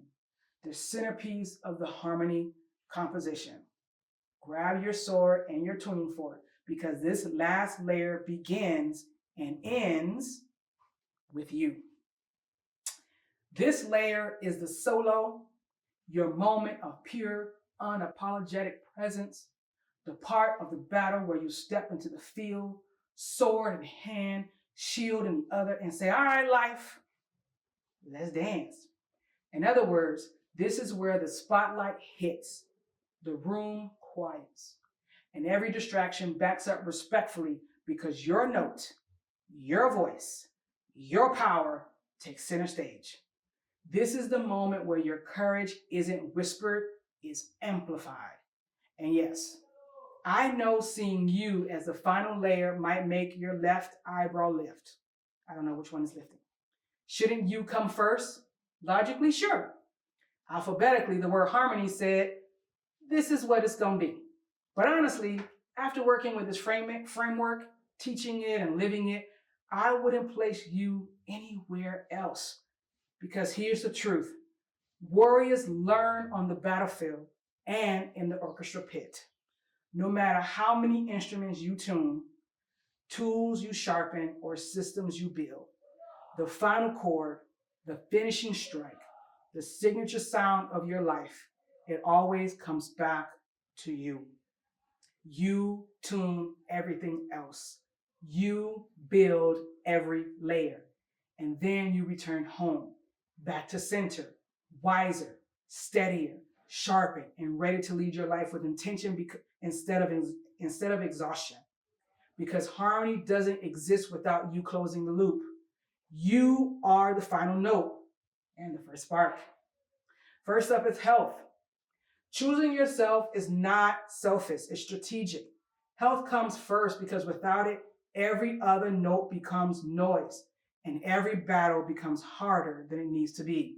the centerpiece of the harmony composition. Grab your sword and your tuning fork, because this last layer begins and ends with you. This layer is the solo, your moment of pure, unapologetic presence, the part of the battle where you step into the field, sword in hand, shield in the other, and say, all right, life, let's dance. In other words, this is where the spotlight hits, the room quiets, and every distraction backs up respectfully, because your note, your voice, your power takes center stage. This is the moment where your courage isn't whispered, it's amplified. And yes, I know seeing you as the final layer might make your left eyebrow lift. I don't know which one is lifting. Shouldn't you come first? Logically, sure. Alphabetically, the word harmony said, this is what it's going to be. But honestly, after working with this framework, teaching it and living it, I wouldn't place you anywhere else. Because here's the truth. Warriors learn on the battlefield and in the orchestra pit. No matter how many instruments you tune, tools you sharpen, or systems you build, the final chord, the finishing strike, the signature sound of your life, it always comes back to you. You tune everything else. You build every layer. And then you return home, back to center, wiser, steadier, sharpened, and ready to lead your life with intention instead of exhaustion. Because harmony doesn't exist without you closing the loop. You are the final note and the first spark. First up is health. Choosing yourself is not selfish, it's strategic. Health comes first, because without it, every other note becomes noise and every battle becomes harder than it needs to be.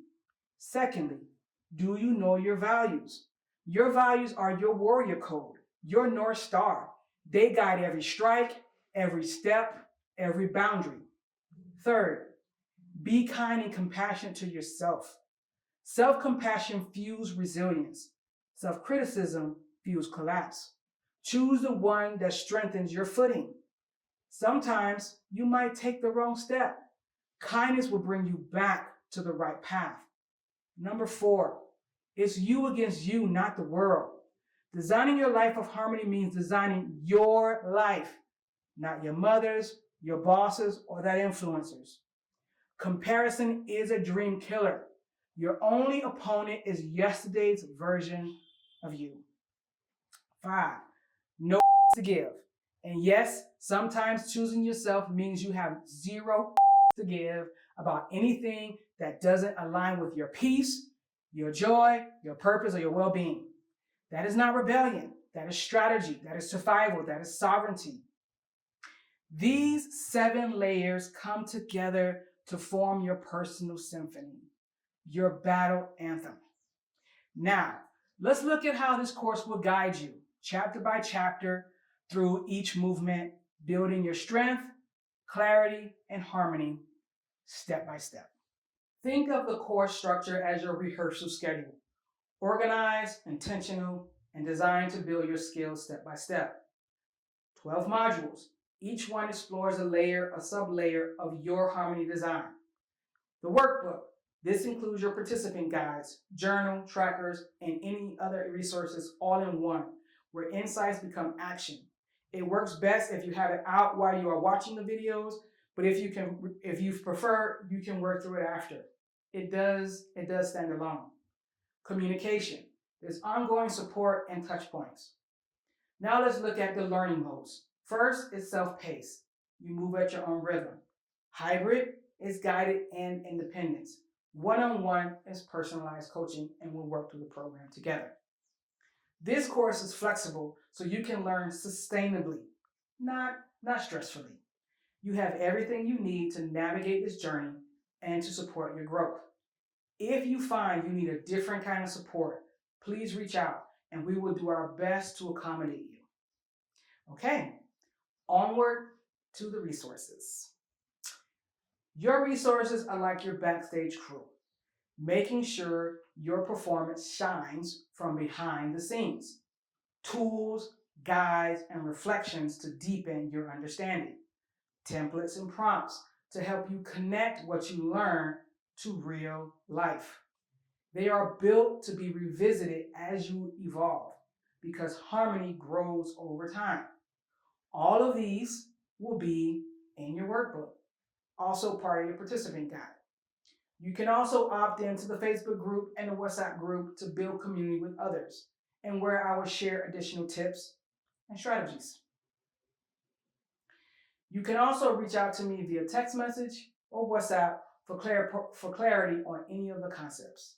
Secondly, do you know your values? Your values are your warrior code, your North Star. They guide every strike, every step, every boundary. Third, be kind and compassionate to yourself. Self-compassion fuels resilience. Self-criticism fuels collapse. Choose the one that strengthens your footing. Sometimes you might take the wrong step. Kindness will bring you back to the right path. Number 4, it's you against you, not the world. Designing your life of harmony means designing your life, not your mother's, your boss's, or that influencer's. Comparison is a dream killer. Your only opponent is yesterday's version of you. 5, no to give. And yes, sometimes choosing yourself means you have zero to give about anything that doesn't align with your peace, your joy, your purpose, or your well-being. That is not rebellion. That is strategy. That is survival. That is sovereignty. These 7 layers come together to form your personal symphony, your battle anthem. Now, let's look at how this course will guide you, chapter by chapter, through each movement, building your strength, clarity, and harmony, step by step. Think of the course structure as your rehearsal schedule, organized, intentional, and designed to build your skills step by step. 12 modules. Each one explores a layer, a sub-layer of your harmony design. The workbook. This includes your participant guides, journal, trackers, and any other resources all in one, where insights become action. It works best if you have it out while you are watching the videos, but if you prefer, you can work through it after. It does stand alone. Communication. There's ongoing support and touch points. Now let's look at the learning modes. First is self-paced. You move at your own rhythm. Hybrid is guided and independence. One-on-one is personalized coaching, and we'll work through the program together. This course is flexible, so you can learn sustainably, not stressfully. You have everything you need to navigate this journey and to support your growth. If you find you need a different kind of support, please reach out and we will do our best to accommodate you. Okay, onward to the resources. Your resources are like your backstage crew, making sure your performance shines from behind the scenes. Tools, guides, and reflections to deepen your understanding. Templates and prompts to help you connect what you learn to real life. They are built to be revisited as you evolve because harmony grows over time. All of these will be in your workbook, also part of your participant guide. You can also opt into the Facebook group and the WhatsApp group to build community with others, and where I will share additional tips and strategies. You can also reach out to me via text message or WhatsApp for clarity on any of the concepts.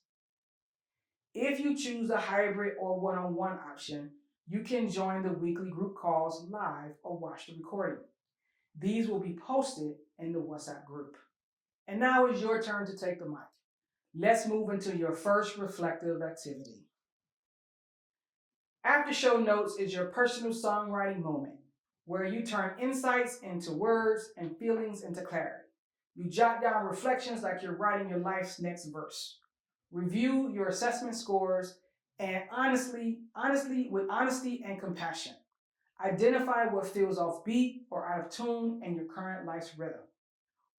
If you choose a hybrid or one-on-one option, you can join the weekly group calls live or watch the recording. These will be posted in the WhatsApp group. And now is your turn to take the mic. Let's move into your first reflective activity. After show notes is your personal songwriting moment, where you turn insights into words and feelings into clarity. You jot down reflections like you're writing your life's next verse. Review your assessment scores and with honesty and compassion. Identify what feels offbeat or out of tune in your current life's rhythm.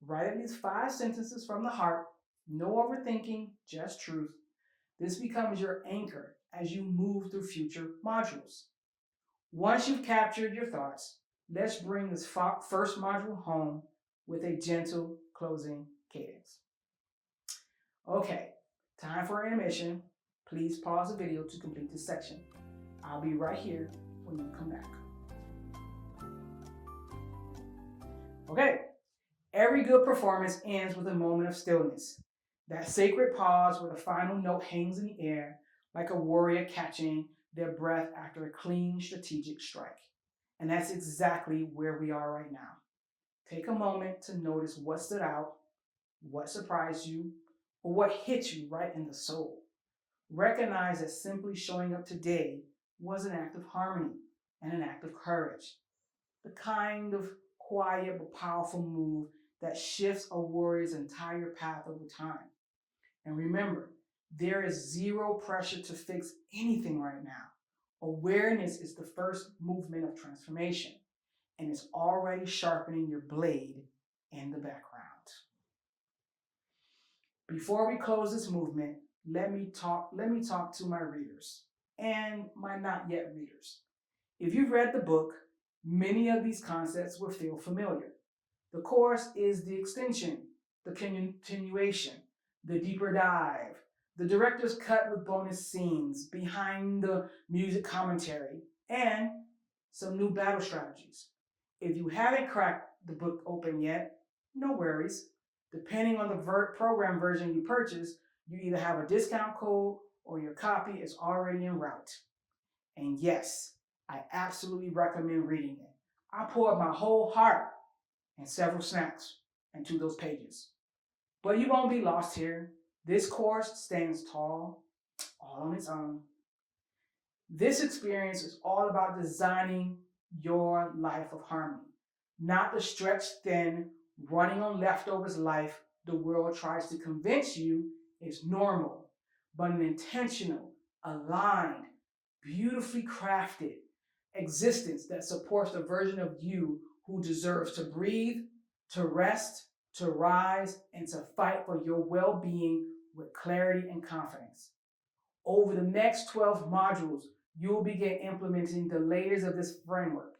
Write at least 5 sentences from the heart, no overthinking, just truth. This becomes your anchor as you move through future modules. Once you've captured your thoughts, let's bring this first module home with a gentle closing cadence. Okay, time for intermission. Please pause the video to complete this section. I'll be right here when you come back. Okay, every good performance ends with a moment of stillness. That sacred pause where the final note hangs in the air like a warrior catching their breath after a clean strategic strike. And that's exactly where we are right now. Take a moment to notice what stood out, what surprised you, or what hit you right in the soul. Recognize that simply showing up today was an act of harmony and an act of courage. The kind of quiet but powerful move that shifts a warrior's entire path over time. And remember, there is zero pressure to fix anything right now. Awareness is the first movement of transformation, and it's already sharpening your blade in the background. Before we close this movement, let me talk to my readers and my not yet readers. If you've read the book, many of these concepts will feel familiar. The course is the extension, the continuation, the deeper dive, the director's cut with bonus scenes, behind the music commentary, and some new battle strategies. If you haven't cracked the book open yet, no worries. Depending on the program version you purchase, you either have a discount code or your copy is already en route. And yes, I absolutely recommend reading it. I poured my whole heart and several snacks into those pages. But you won't be lost here. This course stands tall, all on its own. This experience is all about designing your life of harmony, not the stretched thin, running on leftovers life the world tries to convince you is normal, but an intentional, aligned, beautifully crafted existence that supports the version of you who deserves to breathe, to rest, to rise, and to fight for your well-being with clarity and confidence. Over the next 12 modules, you'll begin implementing the layers of this framework.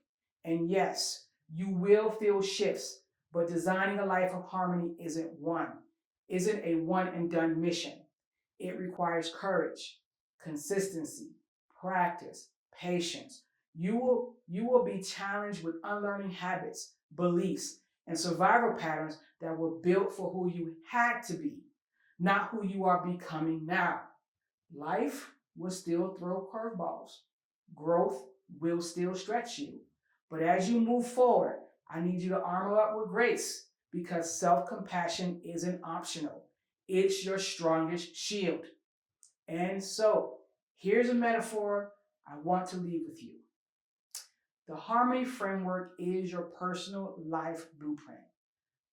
And yes, you will feel shifts, but designing a life of harmony isn't a one and done mission. It requires courage, consistency, practice, patience. You will be challenged with unlearning habits, beliefs, and survival patterns that were built for who you had to be, not who you are becoming now. Life will still throw curveballs. Growth will still stretch you. But as you move forward, I need you to armor up with grace because self-compassion isn't optional. It's your strongest shield. And so, here's a metaphor I want to leave with you. The Harmony Framework is your personal life blueprint,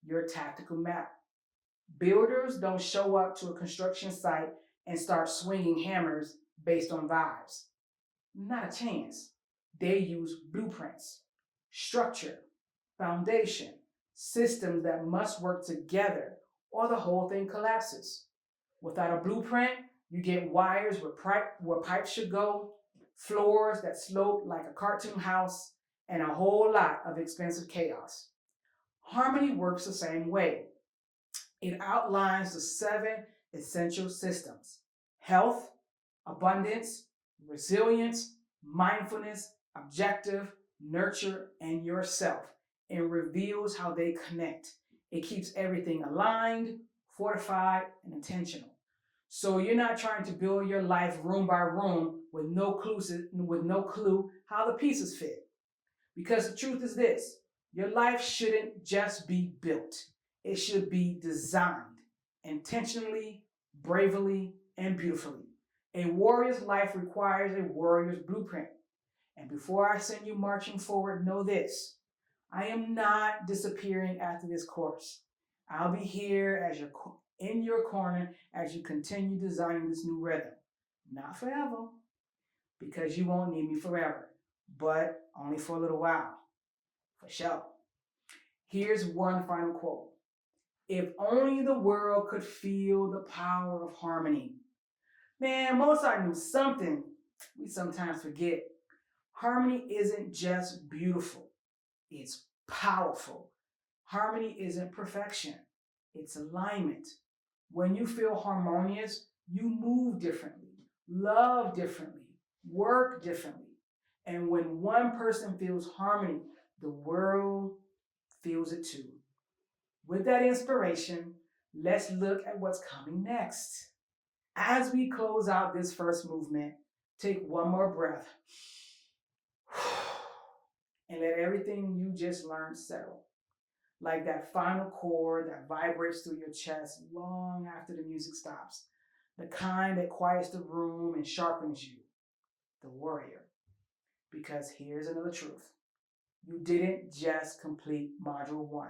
your tactical map. Builders don't show up to a construction site and start swinging hammers based on vibes. Not a chance. They use blueprints, structure, foundation, systems that must work together or the whole thing collapses. Without a blueprint, you get wires where pipes should go, floors that slope like a cartoon house, and a whole lot of expensive chaos. Harmony works the same way. It outlines the 7 essential systems: health, abundance, resilience, mindfulness, objective, nurture, and yourself, and reveals how they connect. It keeps everything aligned, fortified, and intentional. So you're not trying to build your life room by room with no clue how the pieces fit. Because the truth is this, your life shouldn't just be built. It should be designed intentionally, bravely, and beautifully. A warrior's life requires a warrior's blueprint. And before I send you marching forward, know this. I am not disappearing after this course. I'll be here in your corner as you continue designing this new rhythm. Not forever, because you won't need me forever, but only for a little while. For sure. Here's one final quote. If only the world could feel the power of harmony. Man, Mozart knew something we sometimes forget. Harmony isn't just beautiful, it's powerful. Harmony isn't perfection, it's alignment. When you feel harmonious, you move differently, love differently, work differently. And when one person feels harmony, the world feels it too. With that inspiration, let's look at what's coming next. As we close out this first movement, take one more breath and let everything you just learned settle. Like that final chord that vibrates through your chest long after the music stops. The kind that quiets the room and sharpens you. The warrior. Because here's another truth. You didn't just complete Module 1.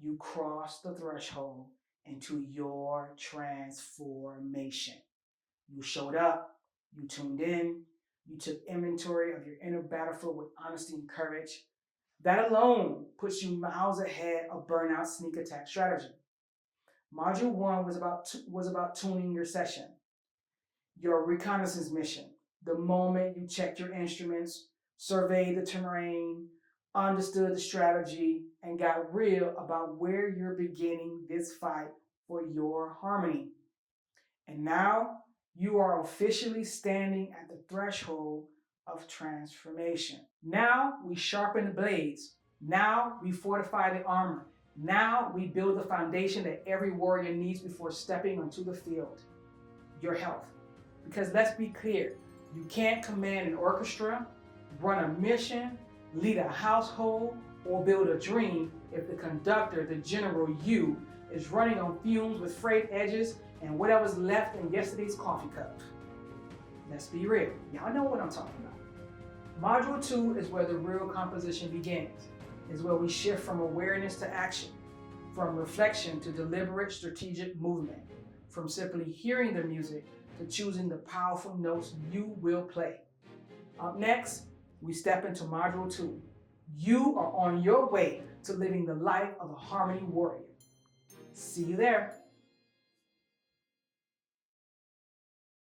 You crossed the threshold into your transformation. You showed up, you tuned in, you took inventory of your inner battlefield with honesty and courage. That alone puts you miles ahead of burnout sneak attack strategy. Module 1 was about tuning your session, your reconnaissance mission, the moment you checked your instruments, surveyed the terrain, understood the strategy, and got real about where you're beginning this fight for your harmony. And now you are officially standing at the threshold of transformation. Now we sharpen the blades. Now we fortify the armor. Now we build the foundation that every warrior needs before stepping onto the field. Your health. Because let's be clear, you can't command an orchestra, run a mission, lead a household, or build a dream if the conductor, the general you, is running on fumes with frayed edges and whatever's left in yesterday's coffee cup. Let's be real. Y'all know what I'm talking about. Module 2 is where the real composition begins. Is where we shift from awareness to action, from reflection to deliberate strategic movement, from simply hearing the music to choosing the powerful notes you will play. Up next, we step into Module 2. You are on your way to living the life of a harmony warrior. See you there.